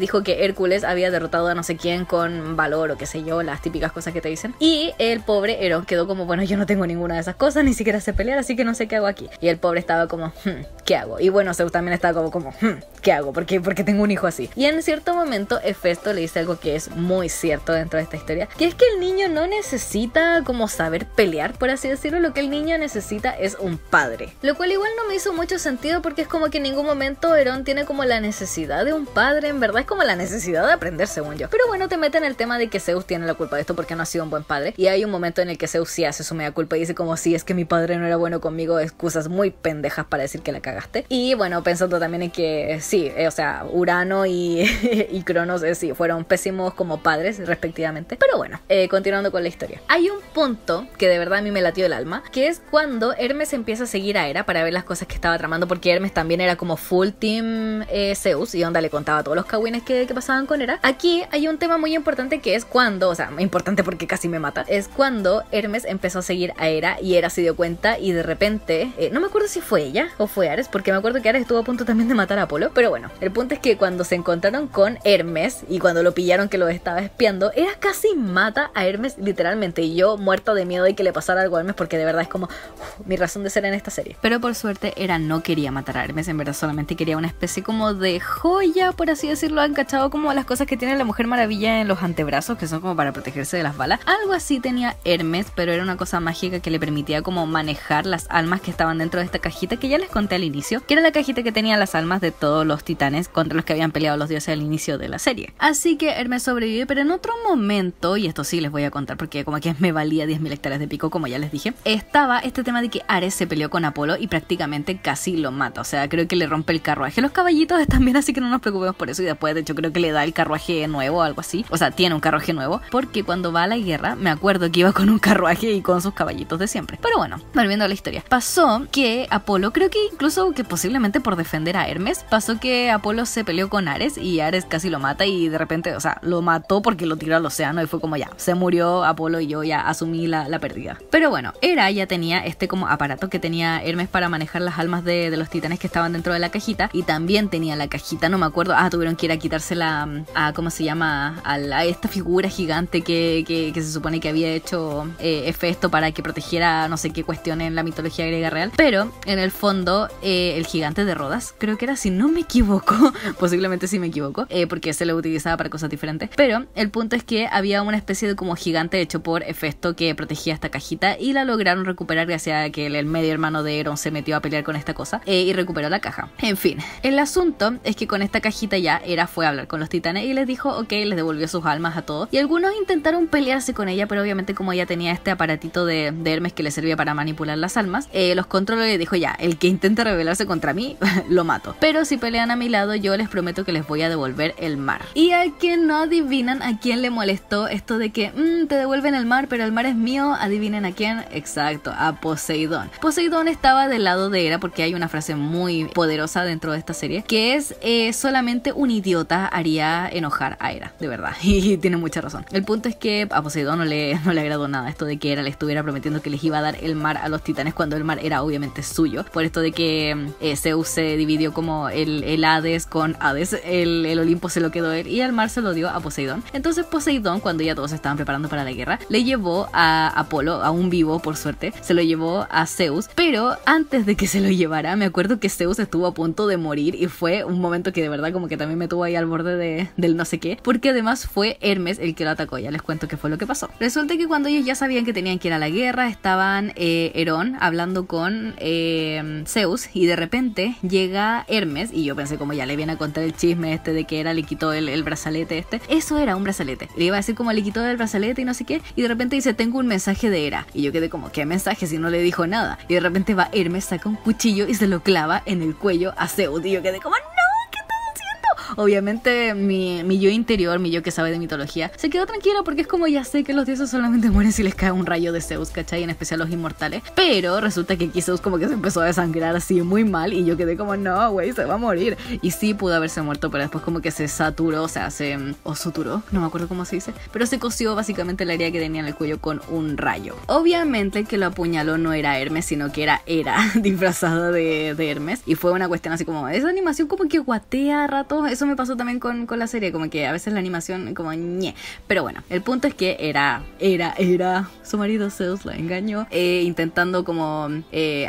dijo que Hércules había derrotado a no sé quién con valor o qué sé yo, las típicas cosas que te dicen, y el pobre Herón quedó como bueno, yo no tengo ninguna de esas cosas, ni siquiera sé pelear, así que no sé qué hago aquí. Y el pobre estaba como ¿qué hago? Y bueno, Zeus también estaba como ¿qué hago? Porque tengo un hijo así. Y en cierto momento Hefesto le dice algo que es muy cierto dentro de esta historia, que es que el niño no necesita como saber pelear, por así decirlo. Lo que el niño necesita es un padre, lo cual igual no me hizo mucho sentido, porque es como que en ningún momento Herón tiene como la necesidad de un padre, en verdad es como la necesidad de aprender, según yo. Pero bueno, te meten el tema de que Zeus tiene la culpa de esto porque no ha sido un buen padre, y hay un momento en el que Zeus sí hace su mea culpa y dice como sí, es que mi padre no era bueno conmigo, excusas muy pendejas para decir que la cagaste. Y bueno, pensando también en que sí, o sea, Urano y Cronos sí, fueron pésimos como padres respectivamente. Pero bueno, continuando con la historia, hay un punto que de verdad a mí me latió el alma, que es cuando Hermes empieza a seguir a Hera para ver las cosas que estaba tramando, porque Hermes también era como full team Zeus, y onda le contaba todos los cagüines que pasaban con Hera. Aquí hay un tema muy importante que es cuando, o sea, importante porque casi me mata, es cuando Hermes empezó a seguir a Hera y Hera se dio cuenta y de repente, no me acuerdo si fue ella o fue Ares, porque me acuerdo que Ares estuvo a punto también de matar a Apolo, pero bueno, el punto es que cuando se encontraron con Hermes y cuando lo pillaron que lo estaba espiando, Hera casi mata a Hermes literalmente, y yo muerta de miedo de que le pasara algo a Hermes, porque de verdad es como mi razón de ser en esta serie. Pero por suerte Hera no quería matar a Hermes, en verdad solamente quería una especie como de joya, por así decirlo. Han cachado como las cosas que tiene la Mujer Maravilla en los antebrazos, que son como para protegerse de las balas. Algo así tenía Hermes, pero era una cosa mágica que le permitía como manejar las almas que estaban dentro de esta cajita que ya les conté al inicio, que era la cajita que tenía las almas de todos los titanes contra los que habían peleado los dioses al inicio de la serie. Así que Hermes sobrevive, pero en otro momento, y esto sí les voy a contar porque como que me valía 10.000 hectáreas de pico, como ya les dije, estaba este tema de que Ares se peleó con Apolo y prácticamente casi lo mata. O sea, creo que le rompe el carruaje. Los caballitos están bien, así que no nos preocupemos por eso. Y después, de hecho, creo que le da el carruaje nuevo o algo así. O sea, tiene un carruaje nuevo, porque cuando va a la guerra, me acuerdo que iba con un carruaje y con sus caballitos de siempre. Pero bueno, volviendo a la historia, pasó que Apolo, creo que incluso que posiblemente por defender a Hermes, pasó que Apolo se peleó con Ares y Ares casi lo mata, y de repente, o sea, lo mató porque lo tiró al océano y fue como ya, se murió Apolo y yo ya asumí la pérdida. Pero bueno, Hera ya tenía este como aparato que tenía Hermes para manejar las almas de los titanes que estaban dentro de la cajita, y también tenía la cajita, no me acuerdo, tuvieron que ir a quitársela a ¿cómo se llama? A esta figura gigante que se supone que había hecho Hefesto para que protegiera no sé qué cuestión en la mitología griega real. Pero en el fondo el gigante de Rodas, creo que era, si no me equivoco, posiblemente sí me equivoco, porque se lo utilizaba para cosas diferentes, pero el punto es que había una especie de como gigante hecho por Hefesto que protegía esta cajita y la lograron recuperar gracias a que el medio hermano de Eron se metió a pelear con esta cosa y recuperó la caja. En fin, el asunto es que con esta cajita ya Hera fue a hablar con los titanes y les dijo ok, les devolvió sus almas a todos y algunos intentaron pelearse con ella, pero obviamente como ella tenía este aparatito de Hermes que le servía para manipular las almas, los controló y le dijo ya, el que intente rebelarse contra mí lo mato, pero si pelean a mi lado yo les prometo que les voy a devolver el mar. Y a quien no adivinan a quién le molestó esto de que te devuelven el mar pero el mar es mío, adivinen a quién. Exacto, a Poseidón. Poseidón estaba del lado de Hera porque hay una frase muy poderosa dentro de esta serie que es solamente un idiota haría enojar a Hera, de verdad, y tiene mucha razón. El punto es que a Poseidón no le agradó nada esto de que Hera le estuviera prometiendo que les iba a dar el mar a los titanes cuando el mar era obviamente suyo, por esto de que Zeus se dividió como el Hades con Hades, el Olimpo se lo quedó él y el mar se lo dio a Poseidón. Entonces Poseidón, cuando ya todos se estaban preparando para la guerra, le llevó a Apolo, a un vivo por suerte, se lo llevó a Zeus, pero antes de que se lo llevara, me acuerdo que Zeus estuvo a punto de morir y fue un momento que de verdad como que también me tuvo ahí al borde del no sé qué, porque además fue Hermes el que lo atacó. Ya les cuento qué fue lo que pasó. Resulta que cuando ellos ya sabían que tenían que ir a la guerra, estaban Herón hablando con Zeus y de repente llega Hermes y yo pensé como ya le viene a contar el chisme este de que Hera le quitó el brazalete este. Eso era un brazalete. Le iba a decir como le quitó el brazalete y no sé qué, y de repente dice tengo un mensaje de Hera y yo quedé como ¿qué mensaje si no le dijo nada? Y de repente va Hermes, saca un cuchillo y se lo clava en el cuello a Zeus y yo quedé como ¡no! Obviamente mi yo interior, mi yo que sabe de mitología, se quedó tranquilo porque es como ya sé que los dioses solamente mueren si les cae un rayo de Zeus, ¿cachai? En especial los inmortales. Pero resulta que aquí Zeus como que se empezó a desangrar así muy mal y yo quedé como no, güey, se va a morir. Y sí pudo haberse muerto, pero después como que se saturó, o sea, o suturó, no me acuerdo cómo se dice, pero se cosió básicamente la herida que tenía en el cuello con un rayo. Obviamente el que lo apuñaló no era Hermes, sino que era Hera disfrazada de Hermes y fue una cuestión así como, esa animación como que guatea a rato. Eso me pasó también con la serie, como que a veces la animación como ñe. Pero bueno, el punto es que era su marido Zeus la engañó, intentando como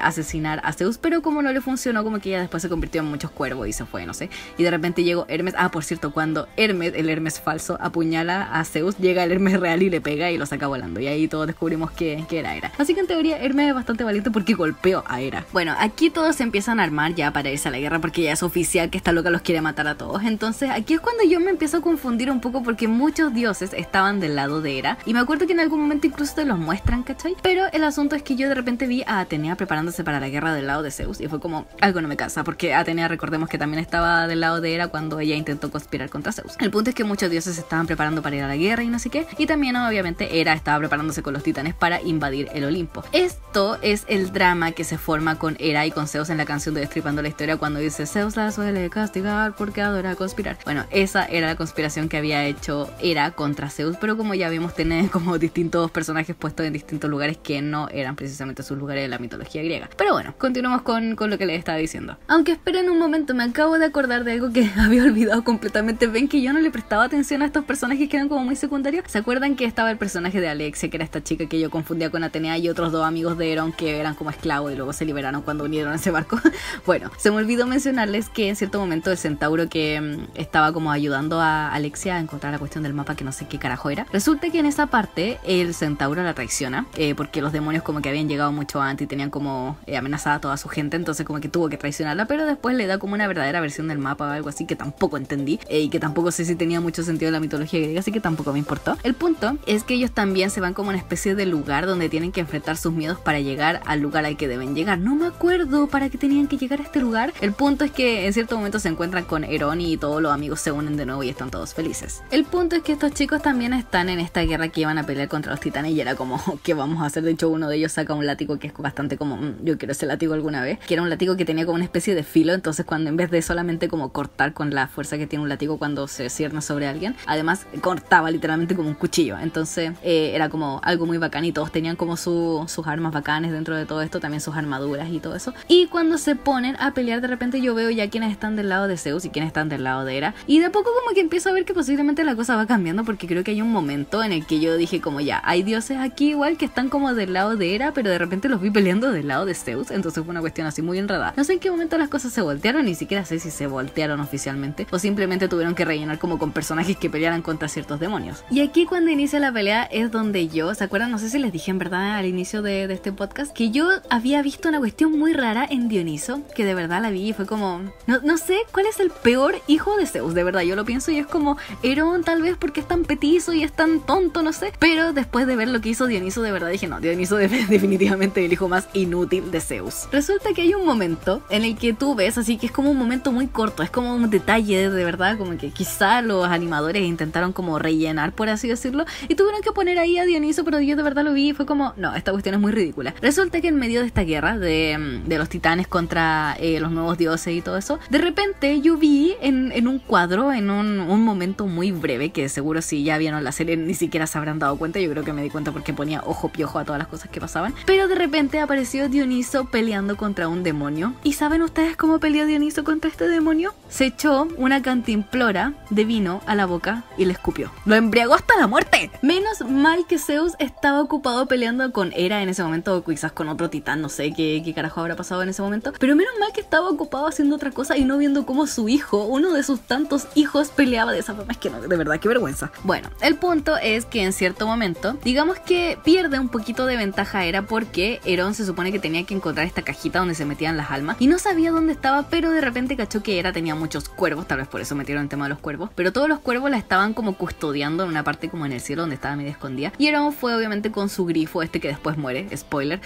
asesinar a Zeus, pero como no le funcionó, como que ella después se convirtió en muchos cuervos y se fue, no sé. Y de repente llegó Hermes. Ah, por cierto, cuando Hermes, el Hermes falso, apuñala a Zeus, llega el Hermes real y le pega y lo saca volando. Y ahí todos descubrimos que era Hera. Así que en teoría Hermes es bastante valiente porque golpeó a Hera. Bueno, aquí todos se empiezan a armar ya para irse a la guerra porque ya es oficial que esta loca los quiere matar a todos. Entonces aquí es cuando yo me empiezo a confundir un poco porque muchos dioses estaban del lado de Hera y me acuerdo que en algún momento incluso te los muestran, ¿cachai? Pero el asunto es que yo de repente vi a Atenea preparándose para la guerra del lado de Zeus y fue como, algo no me casa, porque Atenea, recordemos que también estaba del lado de Hera cuando ella intentó conspirar contra Zeus. El punto es que muchos dioses se estaban preparando para ir a la guerra y no sé qué, y también obviamente Hera estaba preparándose con los titanes para invadir el Olimpo. Esto es el drama que se forma con Hera y con Zeus en la canción de Destripando la Historia cuando dice Zeus la suele castigar porque adora conspirar. Bueno, esa era la conspiración que había hecho Hera contra Zeus, pero como ya vimos, tiene como distintos personajes puestos en distintos lugares que no eran precisamente sus lugares de la mitología griega. Pero bueno, continuamos con lo que les estaba diciendo. Aunque esperen un momento, me acabo de acordar de algo que había olvidado completamente. Ven que yo no le prestaba atención a estos personajes que eran como muy secundarios. ¿Se acuerdan que estaba el personaje de Alexia, que era esta chica que yo confundía con Atenea, y otros dos amigos de Herón que eran como esclavos y luego se liberaron cuando unieron a ese barco? Bueno, se me olvidó mencionarles que en cierto momento el centauro que estaba como ayudando a Alexia a encontrar la cuestión del mapa, que no sé qué carajo era, resulta que en esa parte el centauro la traiciona porque los demonios como que habían llegado mucho antes y tenían como amenazada a toda su gente, entonces como que tuvo que traicionarla, pero después le da como una verdadera versión del mapa o algo así que tampoco entendí y que tampoco sé si tenía mucho sentido en la mitología griega, así que tampoco me importó. El punto es que ellos también se van como una especie de lugar donde tienen que enfrentar sus miedos para llegar al lugar al que deben llegar. No me acuerdo para qué tenían que llegar a este lugar. El punto es que en cierto momento se encuentran con Herón y todos los amigos se unen de nuevo y están todos felices. El punto es que estos chicos también están en esta guerra que iban a pelear contra los titanes y era como, ¿qué vamos a hacer? De hecho, uno de ellos saca un látigo que es bastante como, yo quiero ese látigo alguna vez, que era un látigo que tenía como una especie de filo, entonces cuando en vez de solamente como cortar con la fuerza que tiene un látigo cuando se cierne sobre alguien, además cortaba literalmente como un cuchillo, entonces era como algo muy bacán y todos tenían como sus armas bacanes dentro de todo esto, también sus armaduras y todo eso. Y cuando se ponen a pelear, de repente yo veo ya quiénes están del lado de Zeus y quiénes están del lado de Hera. Y de a poco como que empiezo a ver que posiblemente la cosa va cambiando, porque creo que hay un momento en el que yo dije como ya, hay dioses aquí igual que están como del lado de Hera, pero de repente los vi peleando del lado de Zeus, entonces fue una cuestión así muy enredada. No sé en qué momento las cosas se voltearon, ni siquiera sé si se voltearon oficialmente o simplemente tuvieron que rellenar como con personajes que pelearan contra ciertos demonios. Y aquí cuando inicia la pelea es donde yo, ¿se acuerdan? No sé si les dije en verdad al inicio de este podcast que yo había visto una cuestión muy rara en Dioniso, que de verdad la vi y fue como, no sé cuál es el peor hijo de Zeus, de verdad yo lo pienso y es como Herón tal vez porque es tan petizo y es tan tonto, no sé, pero después de ver lo que hizo Dioniso de verdad dije no, Dioniso es definitivamente el hijo más inútil de Zeus. Resulta que hay un momento en el que tú ves, así que es como un momento muy corto, es como un detalle de verdad, como que quizá los animadores intentaron como rellenar, por así decirlo, y tuvieron que poner ahí a Dioniso, pero yo de verdad lo vi y fue como, no, esta cuestión es muy ridícula. Resulta que en medio de esta guerra de los titanes contra los nuevos dioses y todo eso, de repente yo vi en un cuadro, en un momento muy breve, que seguro si ya vieron la serie ni siquiera se habrán dado cuenta, yo creo que me di cuenta porque ponía ojo piojo a todas las cosas que pasaban, pero de repente apareció Dioniso peleando contra un demonio. ¿Y saben ustedes cómo peleó Dioniso contra este demonio? Se echó una cantimplora de vino a la boca y le escupió. Lo embriagó hasta la muerte. Menos mal que Zeus estaba ocupado peleando con Hera en ese momento, o quizás con otro titán, no sé qué carajo habrá pasado en ese momento, pero menos mal que estaba ocupado haciendo otra cosa y no viendo cómo su hijo, uno de sus tantos hijos, peleaba de esa forma. Es que no, de verdad, qué vergüenza. Bueno, el punto es que en cierto momento, digamos que pierde un poquito de ventaja Hera porque Herón se supone que tenía que encontrar esta cajita donde se metían las almas y no sabía dónde estaba, pero de repente cachó que Hera tenía muchos cuervos, tal vez por eso metieron el tema de los cuervos, pero todos los cuervos la estaban como custodiando en una parte como en el cielo donde estaba medio escondida, y Herón fue obviamente con su grifo este que después muere, spoiler,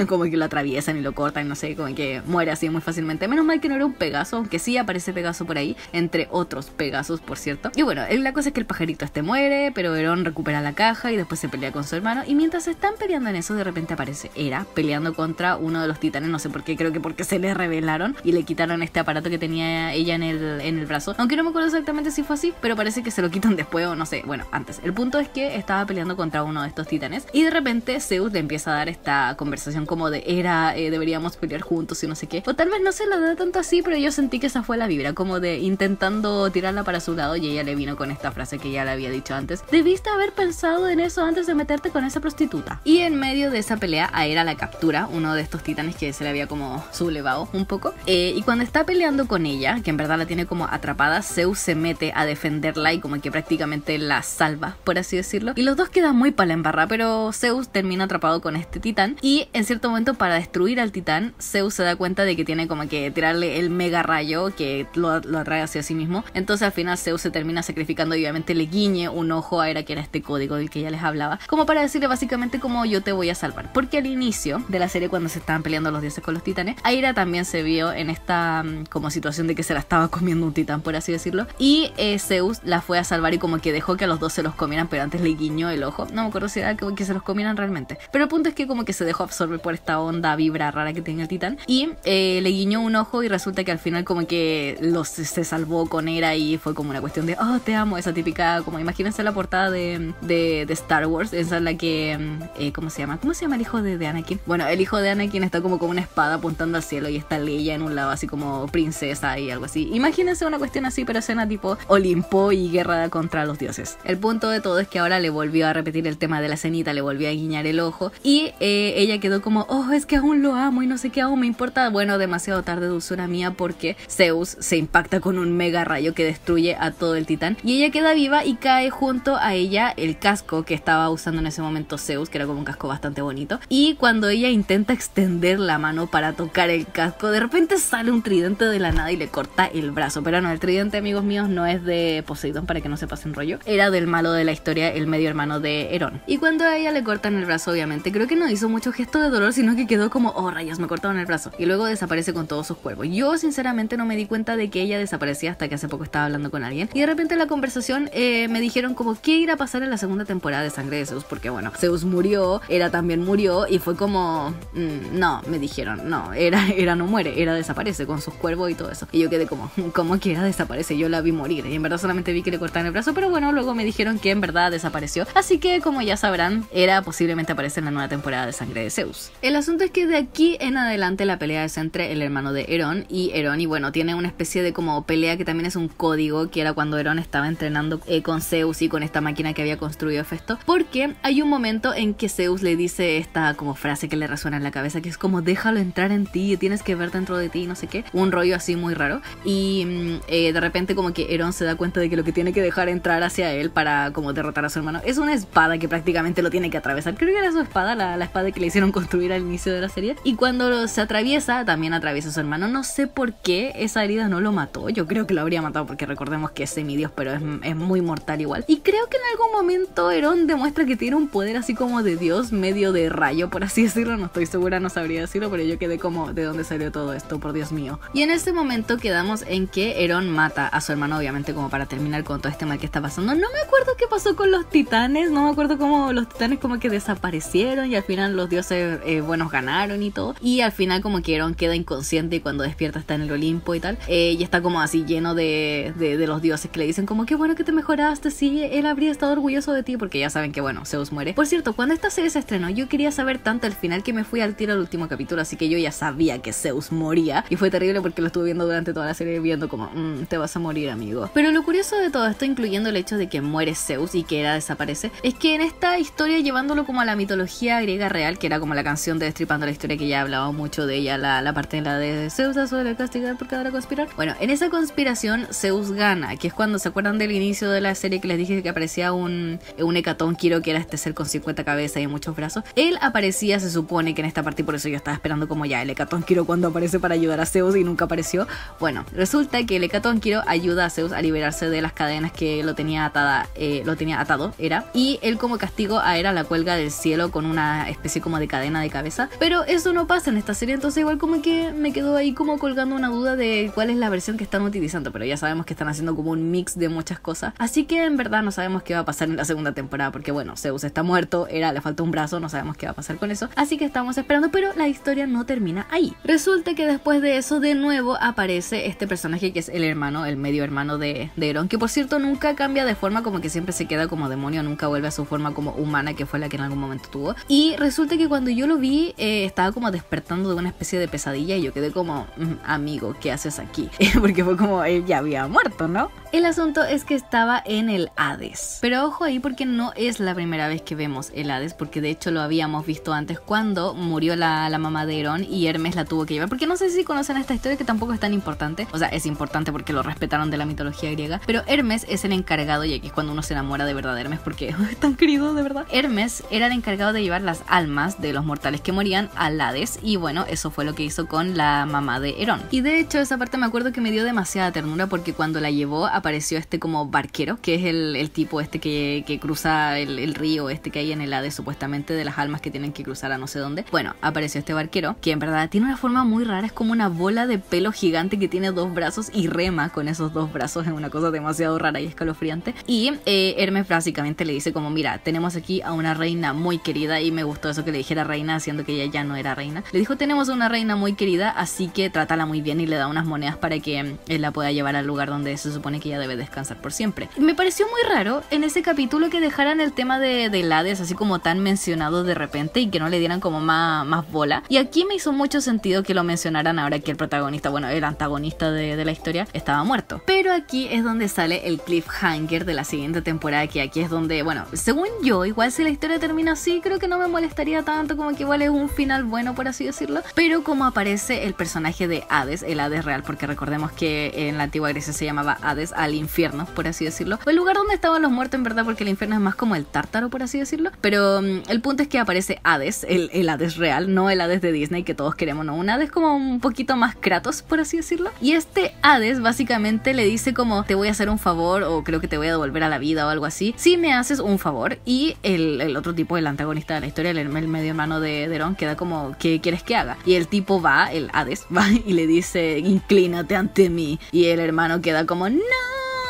como que lo atraviesan y lo cortan y no sé, como que muere así muy fácilmente. Menos mal que no era un Pegaso, aunque sí aparece Pegaso por ahí, entre otros Pegasos por cierto. Y bueno, la cosa es que el pajarito este muere, pero Herón recupera la caja y después se pelea con su hermano, y mientras están peleando en eso de repente aparece Hera peleando contra uno de los titanes, no sé por qué, creo que porque se le revelaron y le quitaron este aparato que tenía ella en el brazo, aunque no me acuerdo exactamente si fue así, pero parece que se lo quitan después o no sé, bueno, antes. El punto es que estaba peleando contra uno de estos titanes y de repente Zeus le empieza a dar esta conversación como de Hera, deberíamos pelear juntos y no sé qué, o tal vez no se la da tanto así, pero yo sentí que esa fue la vibra, como de intentando tirarla para su lado, y ella le vino con esta frase que ya le había dicho antes: debiste haber pensado en eso antes de meterte con esa prostituta. Y en medio de esa pelea a Hera la captura uno de estos titanes que se le había como sublevado un poco, y cuando está peleando con ella, que en verdad la tiene como atrapada, Zeus se mete a defenderla y como que prácticamente la salva, por así decirlo, y los dos quedan muy para la embarra, pero Zeus termina atrapado con este titán, y en cierto momento para destruir al titán, Zeus se da cuenta de que tiene como que tirarle el mega rayo que lo atrae hacia sí mismo, entonces al final Zeus se termina sacrificando y obviamente le guiñe un ojo a Hera, que era este código del que ya les hablaba, como para decirle básicamente como yo te voy a salvar, porque al inicio de la serie cuando se estaban peleando los dioses con los titanes, Hera también se vio en esta como situación de que se la estaba comiendo un titán, por así decirlo, y Zeus la fue a salvar y como que dejó que a los dos se los comieran, pero antes le guiñó el ojo, no me acuerdo si era que se los comieran realmente, pero el punto es que como que se dejó absorber por esta onda vibra rara que tenía el titán, y le guiñó un ojo y resulta que al final como que se salvó con Hera y fue como una cuestión de oh te amo, esa típica, como imagínense la portada de Star Wars, esa es la que ¿cómo se llama el hijo de Anakin? Bueno, el hijo de Anakin está como con una espada apuntando al cielo y está Leia en un lado así como princesa y algo así. Imagínense una cuestión así, pero escena tipo Olimpo y guerra contra los dioses. El punto de todo es que ahora le volvió a repetir el tema de la cenita, le volvió a guiñar el ojo y ella quedó como oh es que aún lo amo y no sé qué aún me importa. Bueno, demasiado tarde, dulzura mía, porque Zeus se impacta con un mega rayo que destruye a todo el titán y ella queda viva y cae junto a ella el casco que estaba usando en ese momento Zeus, que era como un casco bastante bonito, y cuando ella intenta extender la mano para tocar el casco, de repente sale un tridente de la nada y le corta el brazo. Pero no, el tridente, amigos míos, no es de Poseidón, para que no se pasen rollo, era del malo de la historia, el medio hermano de Herón. Y cuando a ella le cortan el brazo, obviamente creo que no hizo mucho gesto de dolor, sino que quedó como oh rayos, me cortaron el brazo, y luego desaparece con todos sus cuervos. Yo sinceramente no me di cuenta de que ella desaparecía hasta que hace poco estaba hablando con alguien y de repente en la conversación me dijeron como qué irá a pasar en la segunda temporada de Sangre de Zeus, porque bueno, Zeus murió, Hera también murió y fue como no, me dijeron, no, Hera no muere, Hera desaparece con sus cuervos y todo eso, y yo quedé como ¿cómo que Hera desaparece? Yo la vi morir y en verdad solamente vi que le cortaron el brazo, pero bueno, luego me dijeron que en verdad desapareció, así que como ya sabrán, Hera posiblemente aparece en la nueva temporada de Sangre de Zeus. El asunto es que de aquí en adelante la pelea es entre el hermano de Herón y bueno, tiene una especie de como pelea pelea que también es un código, que era cuando Herón estaba entrenando con Zeus y con esta máquina que había construido Hefesto, porque hay un momento en que Zeus le dice esta como frase que le resuena en la cabeza, que es como déjalo entrar en ti, tienes que ver dentro de ti, no sé qué, un rollo así muy raro, y de repente como que Herón se da cuenta de que lo que tiene que dejar entrar hacia él para como derrotar a su hermano es una espada que prácticamente lo tiene que atravesar. Creo que era su espada, la espada que le hicieron construir al inicio de la serie, y cuando se atraviesa, también atraviesa a su hermano. No sé por qué esa herida no lo mató, yo creo que lo habría matado porque recordemos que es semidios, pero es muy mortal igual, y creo que en algún momento Herón demuestra que tiene un poder así como de dios, medio de rayo, por así decirlo, no estoy segura, no sabría decirlo, pero yo quedé como, ¿de dónde salió todo esto? Por Dios mío. Y en este momento quedamos en que Herón mata a su hermano, obviamente como para terminar con todo este mal que está pasando. No me acuerdo qué pasó con los titanes, no me acuerdo cómo los titanes como que desaparecieron y al final los dioses buenos ganaron y todo, y al final como que Herón queda inconsciente y cuando despierta está en el Olimpo y tal, y está como así lleno de los dioses que le dicen como qué bueno que te mejoraste, sí, él habría estado orgulloso de ti, porque ya saben que bueno, Zeus muere. Por cierto, cuando esta serie se estrenó yo quería saber tanto el final que me fui al tiro al último capítulo, así que yo ya sabía que Zeus moría y fue terrible porque lo estuve viendo durante toda la serie viendo como te vas a morir, amigo. Pero lo curioso de todo esto, incluyendo el hecho de que muere Zeus y que Hera desaparece, es que en esta historia, llevándolo como a la mitología griega real, que era como la canción de Destripando la Historia, que ya he hablado mucho de ella, la parte en la de Zeus suele castigar por cada conspirar. Bueno, en esa conspiración Zeus gana, que es cuando se acuerdan del inicio de la serie que les dije que aparecía un Hecatónquiro, que era este ser con 50 cabezas y muchos brazos. Él aparecía, se supone que en esta parte, y por eso yo estaba esperando como ya el Hecatónquiro cuando aparece para ayudar a Zeus y nunca apareció. Bueno, resulta que el Hecatónquiro ayuda a Zeus a liberarse de las cadenas que lo tenía atado, Hera, y él como castigo a Hera la cuelga del cielo con una especie como de cadena de cabeza, pero eso no pasa en esta serie, entonces igual como que me quedó ahí como colgando una duda de cuál es la versión que están utilizando, pero ya sabemos que están haciendo como un mix de muchas cosas, así que en verdad no sabemos qué va a pasar en la segunda temporada, porque bueno, Zeus está muerto, Hera le falta un brazo, no sabemos qué va a pasar con eso, así que estamos esperando, pero la historia no termina ahí. Resulta que después de eso de nuevo aparece este personaje que es el hermano, el medio hermano de Herón, que por cierto nunca cambia de forma, como que siempre se queda como demonio, nunca vuelve a su forma como humana, que fue la que en algún momento tuvo, y resulta que cuando yo lo vi estaba como despertando de una especie de pesadilla y yo quedé como amigo, ¿qué haces aquí? Porque fue como él ya había muerto, ¿no? El asunto es que estaba en el Hades, pero ojo ahí porque no es la primera vez que vemos el Hades, porque de hecho lo habíamos visto antes cuando murió la mamá de Herón y Hermes la tuvo que llevar, porque no sé si conocen esta historia que tampoco es tan importante, o sea, es importante porque lo respetaron de la mitología griega, pero Hermes es el encargado, y aquí es cuando uno se enamora de verdad de Hermes porque es tan querido de verdad. Hermes era el encargado de llevar las almas de los mortales que morían al Hades, y bueno, eso fue lo que hizo con la mamá de Herón, y de hecho esa parte me acuerdo que me dio demasiada ternura porque cuando la llevó apareció este como barquero, que es el tipo este que cruza el río este que hay en el Hades, supuestamente de las almas que tienen que cruzar a no sé dónde. Bueno, apareció este barquero, que en verdad tiene una forma muy rara, es como una bola de pelo gigante que tiene dos brazos y rema con esos dos brazos, es una cosa demasiado rara y escalofriante, y Hermes básicamente le dice como mira, tenemos aquí a una reina muy querida, y me gustó eso que le dijera reina, haciendo que ella ya no era reina. Le dijo tenemos una reina muy querida, así que trátala muy bien, y le da unas monedas para que él la pueda llevar al lugar donde se supone que ella debe descansar por siempre. Me pareció muy raro en ese capítulo que dejaran el tema del Hades así como tan mencionado de repente y que no le dieran como más bola, y aquí me hizo mucho sentido que lo mencionaran ahora que el protagonista, bueno, el antagonista de la historia estaba muerto. Pero aquí es donde sale el cliffhanger de la siguiente temporada, que aquí es donde, bueno, según yo, igual si la historia termina así, creo que no me molestaría tanto, como que igual es un final bueno, por así decirlo, pero como aparece el personaje de Hades, el Hades real, porque recordemos que en la antigua Grecia se llamaba Hades, al infierno, por así decirlo, o el lugar donde estaban los muertos en verdad, porque el infierno es más como el tártaro, por así decirlo, pero el punto es que aparece Hades, el Hades real, no el Hades de Disney que todos queremos, no, un Hades como un poquito más Kratos, por así decirlo, y este Hades básicamente le dice como te voy a hacer un favor, o creo que te voy a devolver a la vida o algo así, si me haces un favor, y el otro tipo, el antagonista de la historia, el medio hermano de Herón, queda como ¿qué quieres que haga? Y el tipo va, el Hades va y le dice inclínate ante mí, y el hermano queda como no,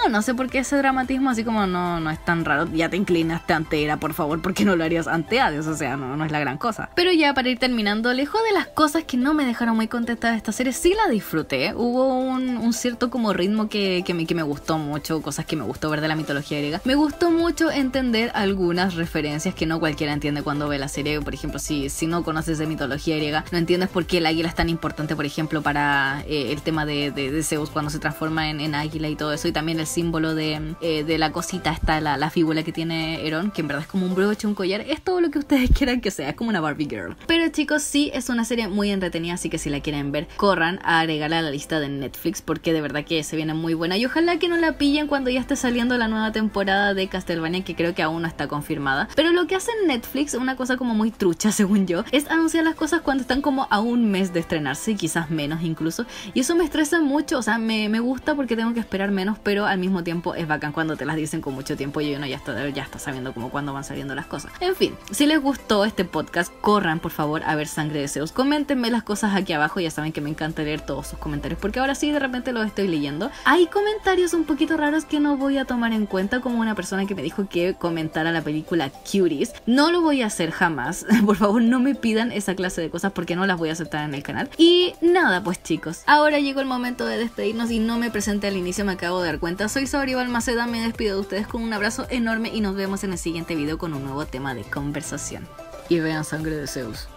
no sé por qué ese dramatismo así como no es tan raro. Ya te inclinaste ante Era, por favor, ¿por qué no lo harías ante Hades? O sea, no es la gran cosa. Pero ya para ir terminando, lejos de las cosas que no me dejaron muy contenta de esta serie, sí la disfruté. Hubo un cierto como ritmo que me gustó mucho, cosas que me gustó ver de la mitología griega. Me gustó mucho entender algunas referencias que no cualquiera entiende cuando ve la serie. Por ejemplo, si no conoces de mitología griega, no entiendes por qué el águila es tan importante, por ejemplo, para el tema de Zeus cuando se transforma en águila y todo eso. Y también el símbolo de la cosita, está la figura que tiene Herón, que en verdad es como un broche, un collar. Es todo lo que ustedes quieran que sea, es como una Barbie Girl. Pero chicos, sí es una serie muy entretenida, así que si la quieren ver, corran a agregarla a la lista de Netflix, porque de verdad que se viene muy buena. Y ojalá que no la pillen cuando ya esté saliendo la nueva temporada de Castlevania, que creo que aún no está confirmada. Pero lo que hace Netflix, una cosa como muy trucha según yo, es anunciar las cosas cuando están como a un mes de estrenarse, quizás menos incluso. Y eso me estresa mucho, o sea, me gusta porque tengo que esperar menos, pero al mismo tiempo es bacán cuando te las dicen con mucho tiempo y uno ya está sabiendo como cuándo van saliendo las cosas. En fin, si les gustó este podcast, corran por favor a ver Sangre de Zeus. Coméntenme las cosas aquí abajo, ya saben que me encanta leer todos sus comentarios, porque ahora sí de repente los estoy leyendo. Hay comentarios un poquito raros que no voy a tomar en cuenta, como una persona que me dijo que comentara la película Cuties. No lo voy a hacer jamás. Por favor, no me pidan esa clase de cosas porque no las voy a aceptar en el canal. Y nada, pues chicos, ahora llegó el momento de despedirnos y no me presenté al inicio, me acabo de dar cuenta. Soy Saori Balmaceda, me despido de ustedes con un abrazo enorme y nos vemos en el siguiente video con un nuevo tema de conversación. Y vean Sangre de Zeus.